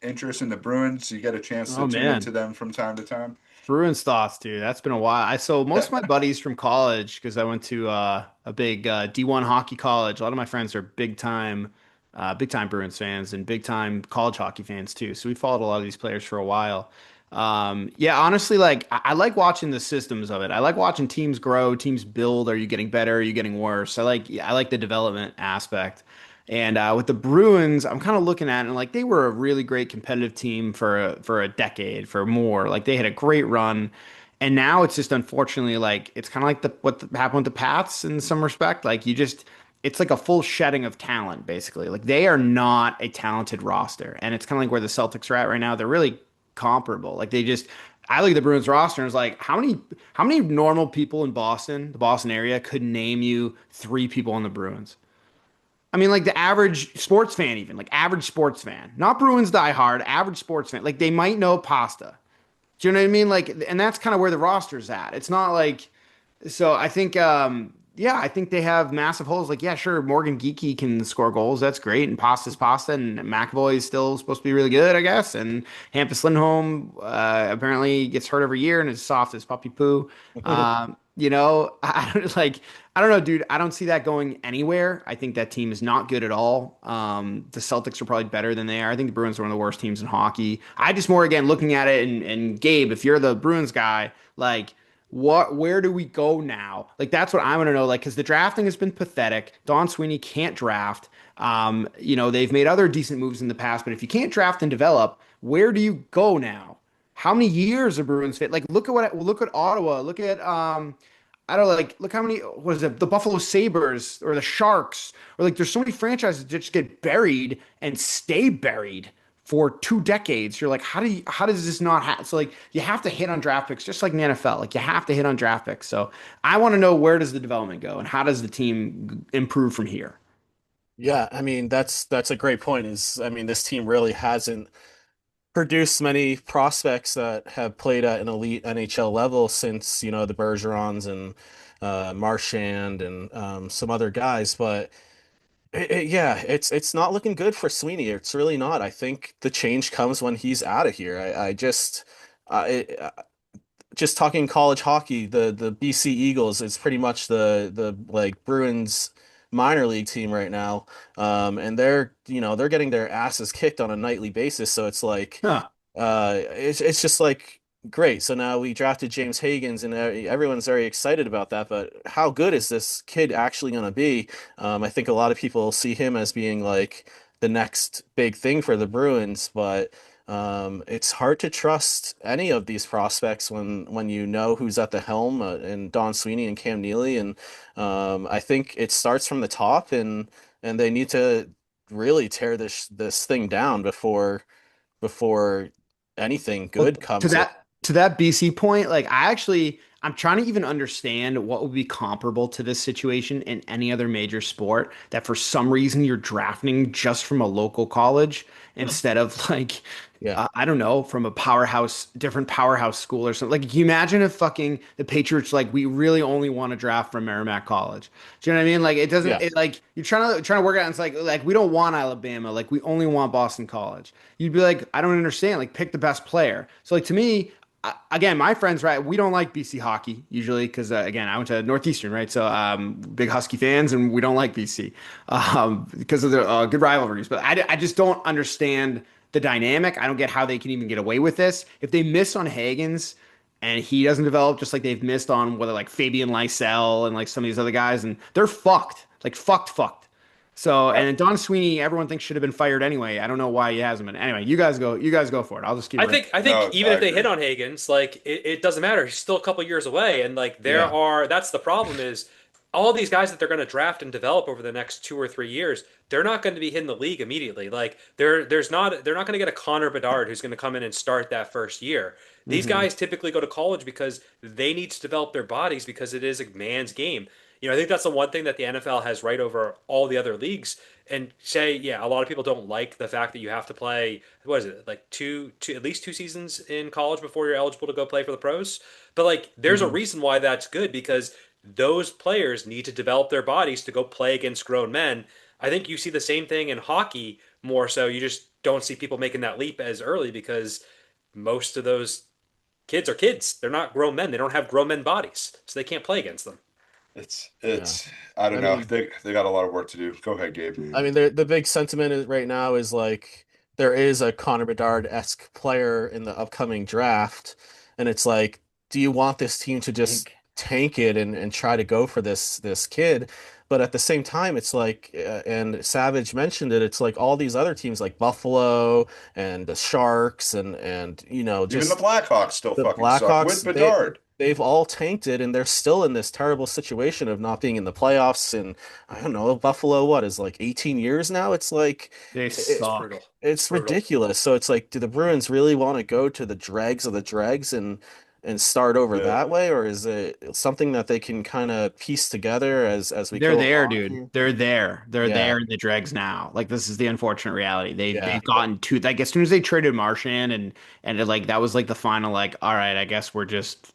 interest in the Bruins? You get a chance Oh to tune man. into them from time to time? Bruins thoughts, dude. That's been a while. So most of my buddies from college, because I went to a big D1 hockey college. A lot of my friends are big time Bruins fans and big time college hockey fans too. So we followed a lot of these players for a while. Yeah, honestly, like I like watching the systems of it. I like watching teams grow, teams build. Are you getting better? Are you getting worse? I like the development aspect. And with the Bruins, I'm kind of looking at it and like they were a really great competitive team for a decade, for more. Like they had a great run, and now it's just unfortunately like it's kind of like happened with the Pats in some respect. Like you just it's like a full shedding of talent basically. Like they are not a talented roster, and it's kind of like where the Celtics are at right now. They're really comparable. Like they just I look at the Bruins roster and it's like how many normal people in Boston, the Boston area, could name you three people on the Bruins? I mean, like the average sports fan, even like average sports fan, not Bruins diehard, average sports fan, like they might know pasta. Do you know what I mean? Like, and that's kind of where the roster's at. It's not like, so I think, yeah, I think they have massive holes. Like, yeah, sure, Morgan Geeky can score goals. That's great. And Pasta's Pasta. And McAvoy is still supposed to be really good, I guess. And Hampus Lindholm apparently gets hurt every year and is soft as puppy poo. I don't like, I don't know, dude. I don't see that going anywhere. I think that team is not good at all. The Celtics are probably better than they are. I think the Bruins are one of the worst teams in hockey. I just more again looking at it and Gabe, if you're the Bruins guy, like where do we go now? Like that's what I want to know. Like, because the drafting has been pathetic. Don Sweeney can't draft. They've made other decent moves in the past, but if you can't draft and develop, where do you go now? How many years are Bruins fit? Like, look at Ottawa. Look at I don't know, like look how many was it the Buffalo Sabres or the Sharks or like there's so many franchises that just get buried and stay buried for 2 decades. You're like, how does this not happen? So like you have to hit on draft picks just like in the NFL. Like you have to hit on draft picks. So I want to know where does the development go and how does the team improve from here? Yeah, I mean that's a great point. I mean this team really hasn't produced many prospects that have played at an elite NHL level since, the Bergerons and Marchand and some other guys. But yeah, it's not looking good for Sweeney. It's really not. I think the change comes when he's out of here. Just talking college hockey, the BC Eagles is pretty much the like Bruins minor league team right now. And they're getting their asses kicked on a nightly basis. So it's like Huh. it's just like great. So now we drafted James Higgins, and everyone's very excited about that. But how good is this kid actually going to be? I think a lot of people see him as being like the next big thing for the Bruins, but it's hard to trust any of these prospects when you know who's at the helm, and Don Sweeney and Cam Neely, and I think it starts from the top, and they need to really tear this thing down before anything Well, good comes of. to that BC point, like I'm trying to even understand what would be comparable to this situation in any other major sport that for some reason you're drafting just from a local college instead of like Yeah. I don't know, from a different powerhouse school or something. Like, can you imagine if fucking the Patriots like we really only want to draft from Merrimack College? Do you know what I mean? Like, it doesn't. Yeah. It like you're trying to work out. And it's like we don't want Alabama. Like, we only want Boston College. You'd be like, I don't understand. Like, pick the best player. So, like to me. Again, my friends, right? We don't like BC hockey usually because, again, I went to Northeastern, right? So, big Husky fans, and we don't like BC because of the good rivalries. But I just don't understand the dynamic. I don't get how they can even get away with this. If they miss on Hagens and he doesn't develop, just like they've missed on whether like Fabian Lysell and like some of these other guys, and they're fucked, like fucked. So, and Don Sweeney, everyone thinks should have been fired anyway. I don't know why he hasn't been. Anyway, you guys go for it. I'll just keep I it. think I think No, even I if they agree. hit on Higgins, like it doesn't matter. He's still a couple years away, and like Yeah. that's the problem is all these guys that they're going to draft and develop over the next 2 or 3 years, they're not going to be hitting the league immediately. Like they're not going to get a Connor Bedard who's going to come in and start that first year. These Hmm. guys typically go to college because they need to develop their bodies because it is a man's game. I think that's the one thing that the NFL has right over all the other leagues. And say, yeah, a lot of people don't like the fact that you have to play, what is it, like at least 2 seasons in college before you're eligible to go play for the pros. But like, there's a Hmm. reason why that's good because those players need to develop their bodies to go play against grown men. I think you see the same thing in hockey more so. You just don't see people making that leap as early because most of those kids are kids. They're not grown men. They don't have grown men bodies, so they can't play against them. Yeah. It's I don't I know. mean, They got a lot of work to do. Go ahead, Gabe. the big sentiment right now is like there is a Connor Bedard-esque player in the upcoming draft, and it's like, do you want this team to just Tank. tank it and try to go for this kid? But at the same time, it's like, and Savage mentioned it, it's like all these other teams like Buffalo and the Sharks and Even the just Blackhawks still the fucking suck with Blackhawks, Bedard. they've all tanked it, and they're still in this terrible situation of not being in the playoffs. And I don't know, Buffalo, what is like 18 years now? It's like They It's it, brutal. suck. It's it's brutal. ridiculous. So it's like, do the Bruins really want to go to the dregs of the dregs and start over Yeah. that way, or is it something that they can kind of piece together as we They're go there, along dude. here? They're there. They're Yeah, there in the dregs now. Like this is the unfortunate reality. yeah, They've gotten to like as soon as they traded Marchand and like that was like the final like all right, I guess we're just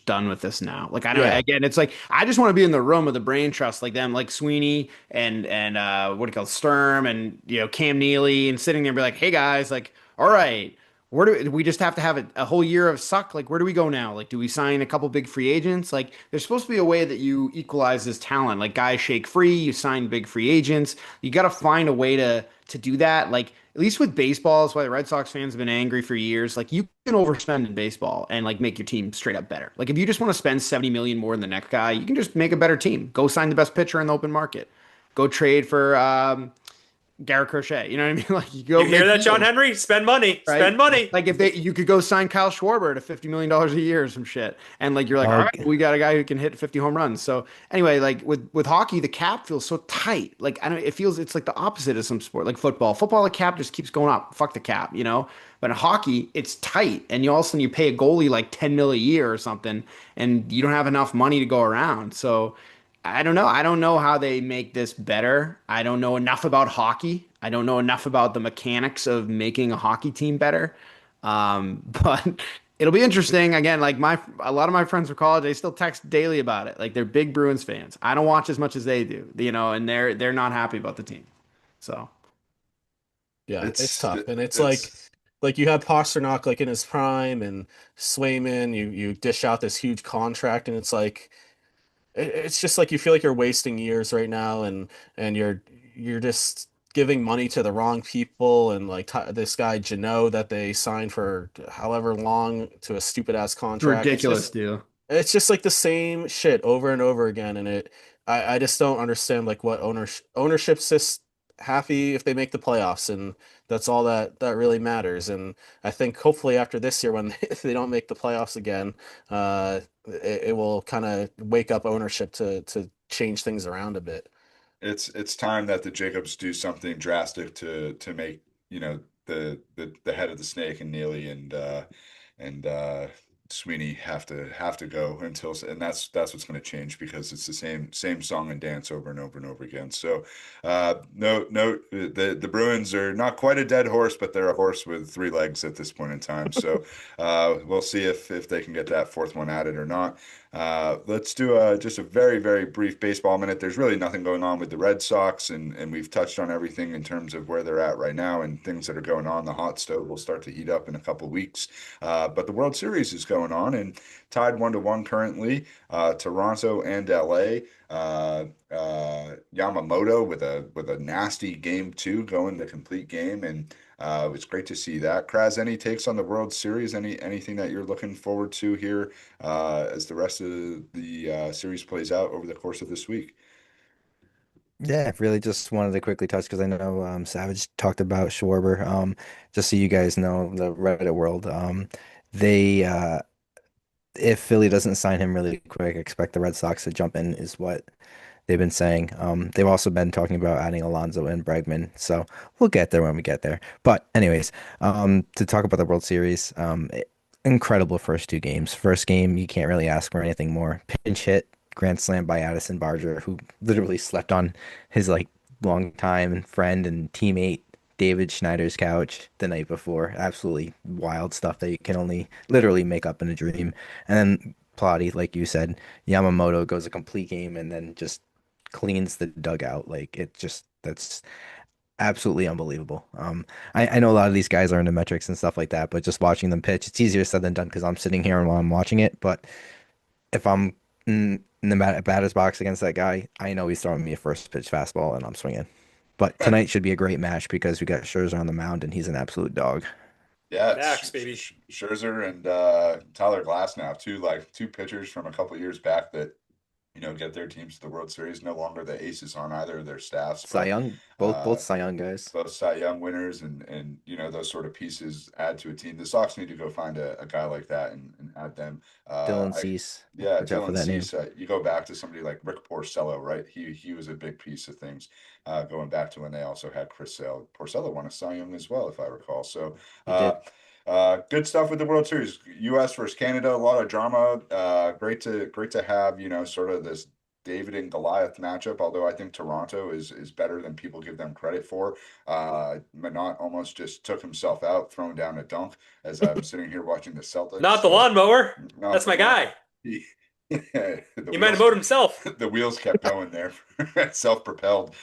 done with this now. Like I know yeah. again, it's like I just want to be in the room of the brain trust like them, like Sweeney and what do you call it, Sturm and Cam Neely and sitting there and be like, hey guys, like all right. Where do we just have to have a whole year of suck? Like, where do we go now? Like, do we sign a couple big free agents? Like, there's supposed to be a way that you equalize this talent. Like, guys shake free, you sign big free agents. You got to find a way to do that. Like, at least with baseball, that's why the Red Sox fans have been angry for years. Like, you can overspend in baseball and like make your team straight up better. Like, if you just want to spend 70 million more than the next guy, you can just make a better team. Go sign the best pitcher in the open market. Go trade for Garrett Crochet. You know what I mean? Like, you go You hear make that, John deals, Henry? Spend money. right? Spend money. Like if you could go sign Kyle Schwarber to $50 million a year or some shit, and like you're like, all Oh, right, we got a guy who can hit 50 home runs. So anyway, like with hockey, the cap feels so tight. Like I don't, it feels it's like the opposite of some sport, like football. Football, the cap just keeps going up. Fuck the cap, you know. But in hockey, it's tight, and you all of a sudden you pay a goalie like 10 mil a year or something, and you don't have enough money to go around. So I don't know. I don't know how they make this better. I don't know enough about hockey. I don't know enough about the mechanics of making a hockey team better. But it'll be interesting. Again, like a lot of my friends from college, they still text daily about it. Like they're big Bruins fans. I don't watch as much as they do, and they're not happy about the team. So Yeah, it's It's tough, and it's it's like you had Pasternak like in his prime, and Swayman. You dish out this huge contract, and it's like it's just like you feel like you're wasting years right now, and you're just giving money to the wrong people, and like this guy Jano that they signed for however long to a stupid ass it's contract. ridiculous, dude. It's just like the same shit over and over again, and I just don't understand like what ownership's just happy if they make the playoffs, and that's all that really matters. And I think hopefully after this year, when if they don't make the playoffs again, it will kind of wake up ownership to change things around a bit. it's time that the Jacobs do something drastic to make, the head of the snake and Neely and Sweeney have to go until, and that's what's going to change because it's the same song and dance over and over and over again. So no, the Bruins are not quite a dead horse, but they're a horse with three legs at this point in time. So we'll see if they can get that fourth one added or not. Let's do just a very, very brief baseball minute. There's really nothing going on with the Red Sox, and we've touched on everything in terms of where they're at right now and things that are going on. The hot stove will start to heat up in a couple weeks. But the World Series is going on and tied 1-1 currently. Toronto and LA. Yamamoto with a nasty game two, going the complete game, and it's great to see that. Kraz, any takes on the World Series? Anything that you're looking forward to here as the rest of the series plays out over the course of this week? yeah, really just wanted to quickly touch because I know Savage talked about Schwarber. Just so you guys know, the Reddit world, they if Philly doesn't sign him really quick, expect the Red Sox to jump in, is what they've been saying. They've also been talking about adding Alonso and Bregman, so we'll get there when we get there. But anyways, to talk about the World Series, incredible first two games. First game, you can't really ask for anything more. Pinch hit, grand slam by Addison Barger, who literally slept on his like longtime friend and teammate David Schneider's couch the night before. Absolutely wild stuff that you can only literally make up in a dream. And then Plotty, like you said, Yamamoto goes a complete game and then just cleans the dugout. Like it just that's absolutely unbelievable. I know a lot of these guys are into metrics and stuff like that, but just watching them pitch, it's easier said than done because I'm sitting here and while I'm watching it. But if I'm in the batter's box against that guy, I know he's throwing me a first pitch fastball and I'm swinging. But tonight should be a great match because we got Scherzer on the mound and he's an absolute dog. Yeah, it's Max, baby. Scherzer and Tyler Glasnow, two pitchers from a couple years back that get their teams to the World Series. No longer the aces on either of their staffs, Cy but Young, both uh, Cy Young guys. both Cy Young winners, and those sort of pieces add to a team. The Sox need to go find a guy like that and add them. Dylan I Cease. Yeah, Watch out for Dylan that name. Cease. You go back to somebody like Rick Porcello, right? He was a big piece of things. Going back to when they also had Chris Sale. Porcello won a Cy Young as well, if I recall. So. He did. Good stuff with the World Series. U.S. versus Canada, a lot of drama. Great to have, sort of this David and Goliath matchup, although I think Toronto is better than people give them credit for. Minot almost just took himself out, throwing down a dunk as I'm sitting here watching the Celtics. Not the lawnmower. Not That's the my lawn. guy. He, He might have mowed himself. the wheels kept going there, self-propelled.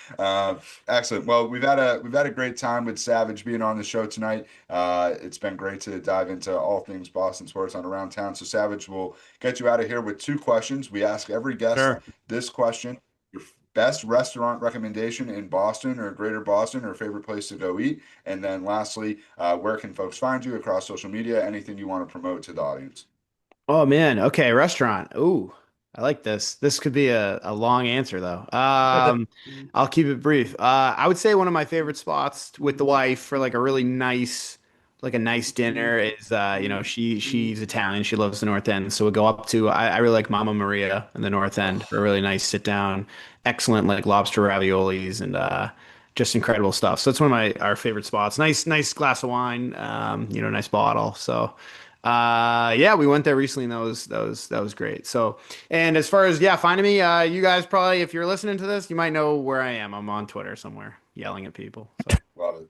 Excellent. Well, we've had a great time with Savage being on the show tonight. It's been great to dive into all things Boston sports on Around Town. So Savage will get you out of here with two questions. We ask every guest Sure. this question: your best restaurant recommendation in Boston or Greater Boston, or favorite place to go eat, and then lastly, where can folks find you across social media? Anything you want to promote to the audience? Oh man. Okay, restaurant. Ooh, I like this. This could be a long answer though. I'll keep it brief. I would say one of my favorite spots with the wife for like a really nice, like a nice dinner is she's Italian. She loves the North End, so we go up to I really like Mama Maria in the North End for a really nice sit down. Excellent like lobster raviolis and just incredible stuff. So it's one of my our favorite spots. Nice glass of wine. Nice bottle. So. Yeah, we went there recently and that was great. So, and as far as finding me, you guys probably if you're listening to this, you might know where I am. I'm on Twitter somewhere yelling at people. So, Love it.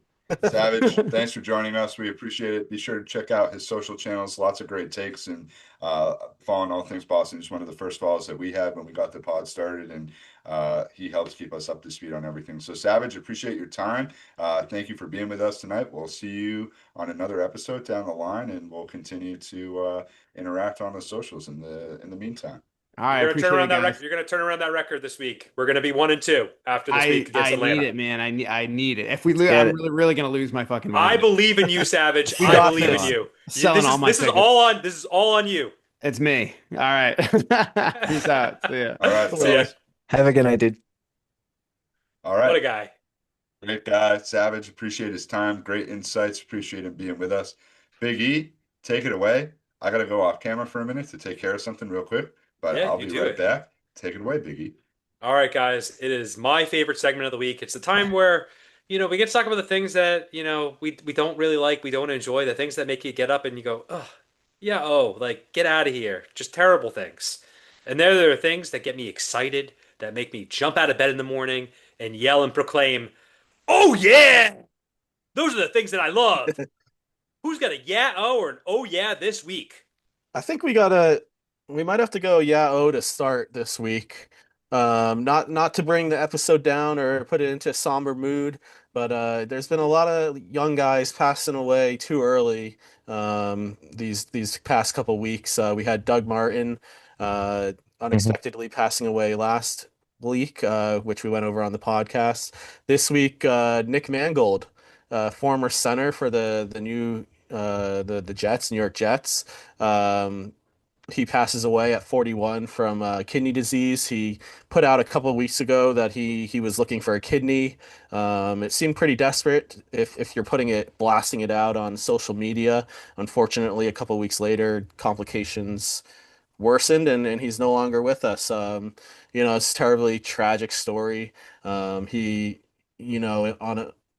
Savage, thanks for joining us. We appreciate it. Be sure to check out his social channels. Lots of great takes and following all things Boston. Just one of the first follows that we had when we got the pod started, and he helps keep us up to speed on everything. So, Savage, appreciate your time. Thank you for being with us tonight. We'll see you on another episode down the line, and we'll continue to interact on the socials in the meantime. all right, appreciate it, guys. You're gonna turn around that record this week. We're gonna be 1-2 after this week against I need Atlanta. it, man. I need it. If we lose, Get I'm it. really gonna lose my fucking I mind. believe in you, Savage. We I got believe this. in you. Selling all my This is tickets. all on you. It's me. All right. Peace out. See ya. All right, See ya. fellas. Have a good night, dude. All What a right. guy. Great guy, Savage. Appreciate his time. Great insights. Appreciate him being with us. Big E, take it away. I got to go off camera for a minute to take care of something real quick, but Yeah, I'll you be do right it. back. Take it away, Big E. All right, guys. It is my favorite segment of the week. It's the time where, we get to talk about the things that, we don't really like, we don't enjoy, the things that make you get up and you go, oh, yeah, oh, like get out of here. Just terrible things. And there are things that get me excited, that make me jump out of bed in the morning and yell and proclaim, oh yeah! Those are the things that I love. Who's got a yeah, oh, or an oh yeah this week? I think we might have to go yeah oh to start this week. Not to bring the episode down or put it into a somber mood, but there's been a lot of young guys passing away too early. These past couple weeks, we had Doug Martin unexpectedly passing away last week, which we went over on the podcast. This week, Nick Mangold, former center for the new the Jets, New York Jets. He passes away at 41 from kidney disease. He put out a couple of weeks ago that he was looking for a kidney. It seemed pretty desperate if you're blasting it out on social media. Unfortunately, a couple of weeks later, complications worsened and he's no longer with us. It's a terribly tragic story. He,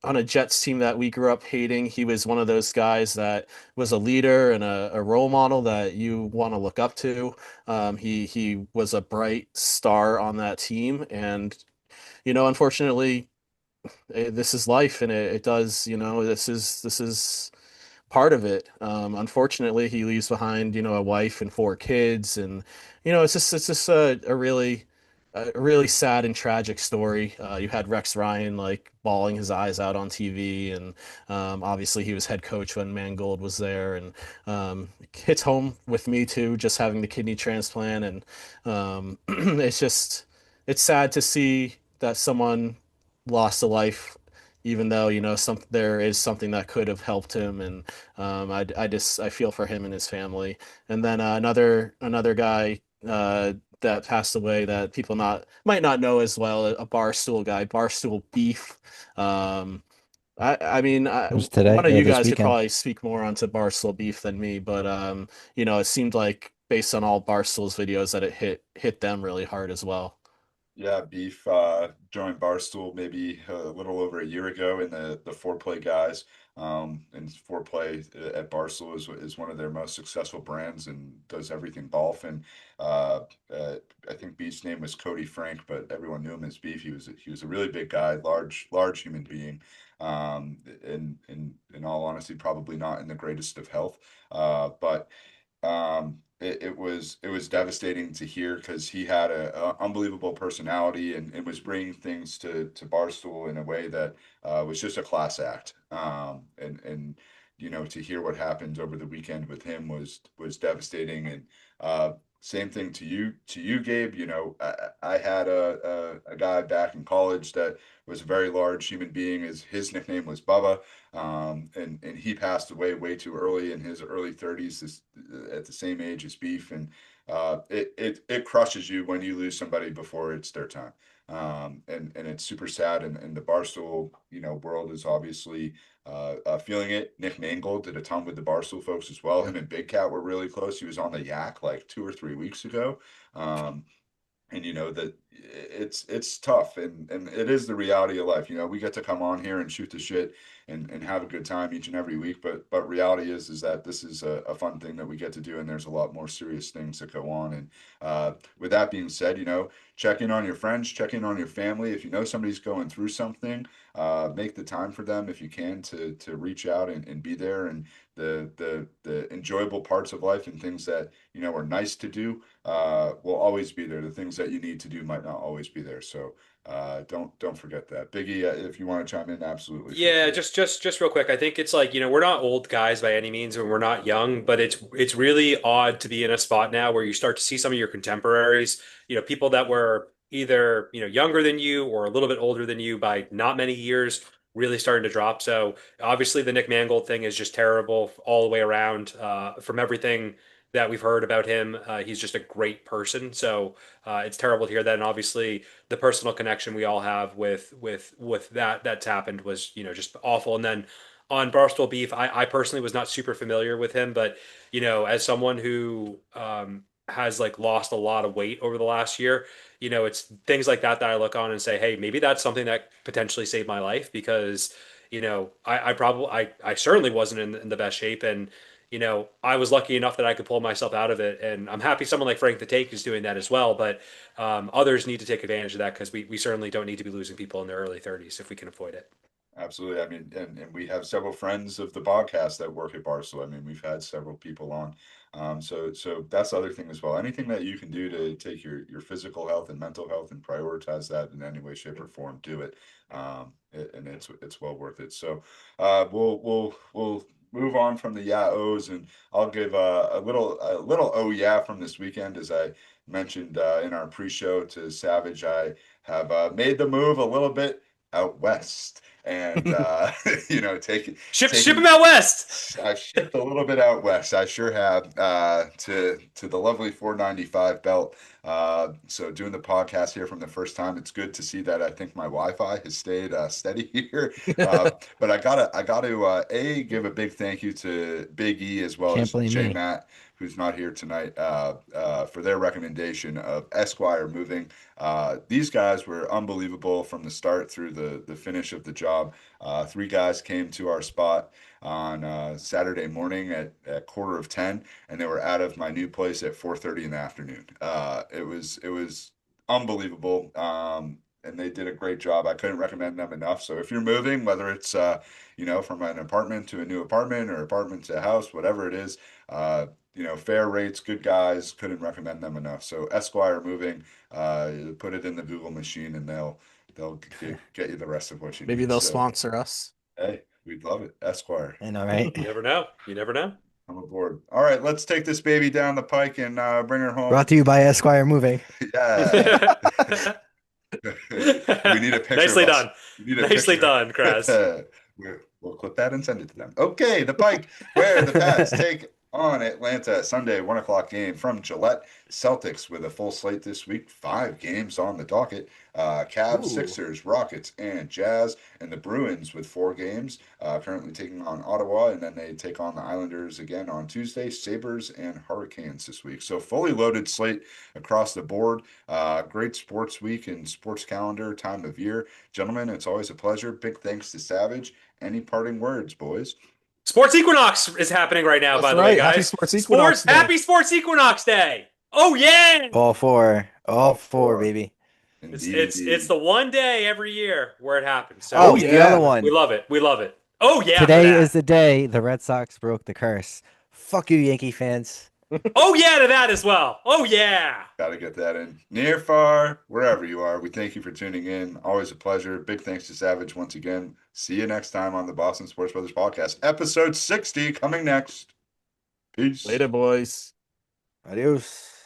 on a Jets team that we grew up hating, he was one of those guys that was a leader and a role model that you want to look up to. He was a bright star on that team, and unfortunately, this is life, and it does. This is part of it. Unfortunately, he leaves behind a wife and four kids, and it's just a really a really sad and tragic story. You had Rex Ryan like bawling his eyes out on TV, and obviously he was head coach when Mangold was there, and it hits home with me too, just having the kidney transplant, and it's sad to see that someone lost a life. Even though, there is something that could have helped him, and I feel for him and his family. And then another guy that passed away that people not might not know as well, a Barstool guy, Barstool Beef. Um, It was today one of or you this guys could weekend. probably speak more onto Barstool Beef than me, but it seemed like based on all Barstool's videos that it hit them really hard as well. Yeah, Beef joined Barstool maybe a little over a year ago in the foreplay guys. And foreplay at Barstool is one of their most successful brands and does everything golf. And uh, uh, I think Beef's name was Cody Frank, but everyone knew him as Beef. He was a really big guy, large human being. In all honesty, probably not in the greatest of health. But it was devastating to hear because he had a unbelievable personality and was bringing things to Barstool in a way that was just a class act. And to hear what happened over the weekend with him was devastating. And same thing to you, Gabe. I had a guy back in college that was a very large human being. His nickname was Bubba. And he passed away way too early in his early 30s, at the same age as Beef. And it crushes you when you lose somebody before it's their time. And it's super sad. And the Barstool, world is obviously feeling it. Nick Mangold did a ton with the Barstool folks as well. Him and Big Cat were really close. He was on the Yak like 2 or 3 weeks ago. Um, and that it's tough, and it is the reality of life. We get to come on here and shoot the shit and have a good time each and every week, but reality is that this is a fun thing that we get to do, and there's a lot more serious things that go on. And with that being said, check in on your friends, check in on your family. If you know somebody's going through something, make the time for them if you can to reach out and be there. And the enjoyable parts of life and things that are nice to do will always be there. The things that you need to do might not always be there. So don't forget that. Biggie, if you want to chime in, absolutely feel Yeah, free. just real quick. I think it's like, we're not old guys by any means and we're not young, but it's really odd to be in a spot now where you start to see some of your contemporaries, people that were either, younger than you or a little bit older than you by not many years, really starting to drop. So obviously the Nick Mangold thing is just terrible all the way around. From everything that we've heard about him, he's just a great person. So it's terrible to hear that. And obviously the personal connection we all have with that's happened was just awful. And then on Barstool Beef, I personally was not super familiar with him, but as someone who has like lost a lot of weight over the last year, it's things like that I look on and say, hey, maybe that's something that potentially saved my life because I certainly wasn't in the best shape. And I was lucky enough that I could pull myself out of it, and I'm happy someone like Frank the Tank is doing that as well. But others need to take advantage of that because we certainly don't need to be losing people in their early 30s if we can avoid it. Absolutely. I mean, and we have several friends of the podcast that work at Barstool. I mean, we've had several people on. So that's the other thing as well. Anything that you can do to take your physical health and mental health and prioritize that in any way, shape, or form, do it. And it's well worth it. So we'll move on from the yeah ohs, and I'll give a little oh yeah from this weekend. As I mentioned in our pre-show to Savage, I have made the move a little bit out west, and taking Ship him taking out west. I've shipped a little bit out west. I sure have, to the lovely 495 belt. So doing the podcast here from the first time, it's good to see that I think my Wi-Fi has stayed steady here. But I gotta give a big thank you to Big E as well Can't as blame J me. Matt, who's not here tonight, for their recommendation of Esquire Moving. These guys were unbelievable from the start through the finish of the job. Three guys came to our spot on Saturday morning at quarter of 10, and they were out of my new place at 4:30 in the afternoon. It was unbelievable. And they did a great job. I couldn't recommend them enough. So if you're moving, whether it's from an apartment to a new apartment or apartment to a house, whatever it is, fair rates, good guys. Couldn't recommend them enough. So Esquire Moving, put it in the Google machine, and they'll get you the rest of what you Maybe need. they'll So sponsor us. hey, we'd love it, Esquire. I know, right? You never know. You never know. I'm aboard. All right, let's take this baby down the pike and bring her home. Brought to you by Esquire Moving. Yeah. We need a picture Nicely of us. done. We need a Nicely picture. done, Kraz. We'll clip that and send it to them. Okay, the Pike, where the Pats take on Atlanta Sunday, 1 o'clock game from Gillette. Celtics with a full slate this week, 5 games on the docket. Cavs, Ooh. Sixers, Rockets, and Jazz, and the Bruins with 4 games, currently taking on Ottawa, and then they take on the Islanders again on Tuesday. Sabres and Hurricanes this week. So fully loaded slate across the board. Great sports week and sports calendar time of year. Gentlemen, it's always a pleasure. Big thanks to Savage. Any parting words, boys? Sports Equinox is happening right now, That's by the way, right. Happy guys. Sports Equinox Day. Happy Sports Equinox Day. Oh yeah. All four, All four. baby. It's the one day every year where it happens. So Oh, yeah. the other one. we love it. We love it. Oh yeah. Today for that. is the day the Red Sox broke the curse. Fuck you, Yankee fans. Oh yeah to that as well. Oh yeah. Got to get that in. Near, far, wherever you are, we thank you for tuning in. Always a pleasure. Big thanks to Savage once again. See you next time on the Boston Sports Brothers Podcast. Episode 60 coming next. Peace. Later, boys. Adios.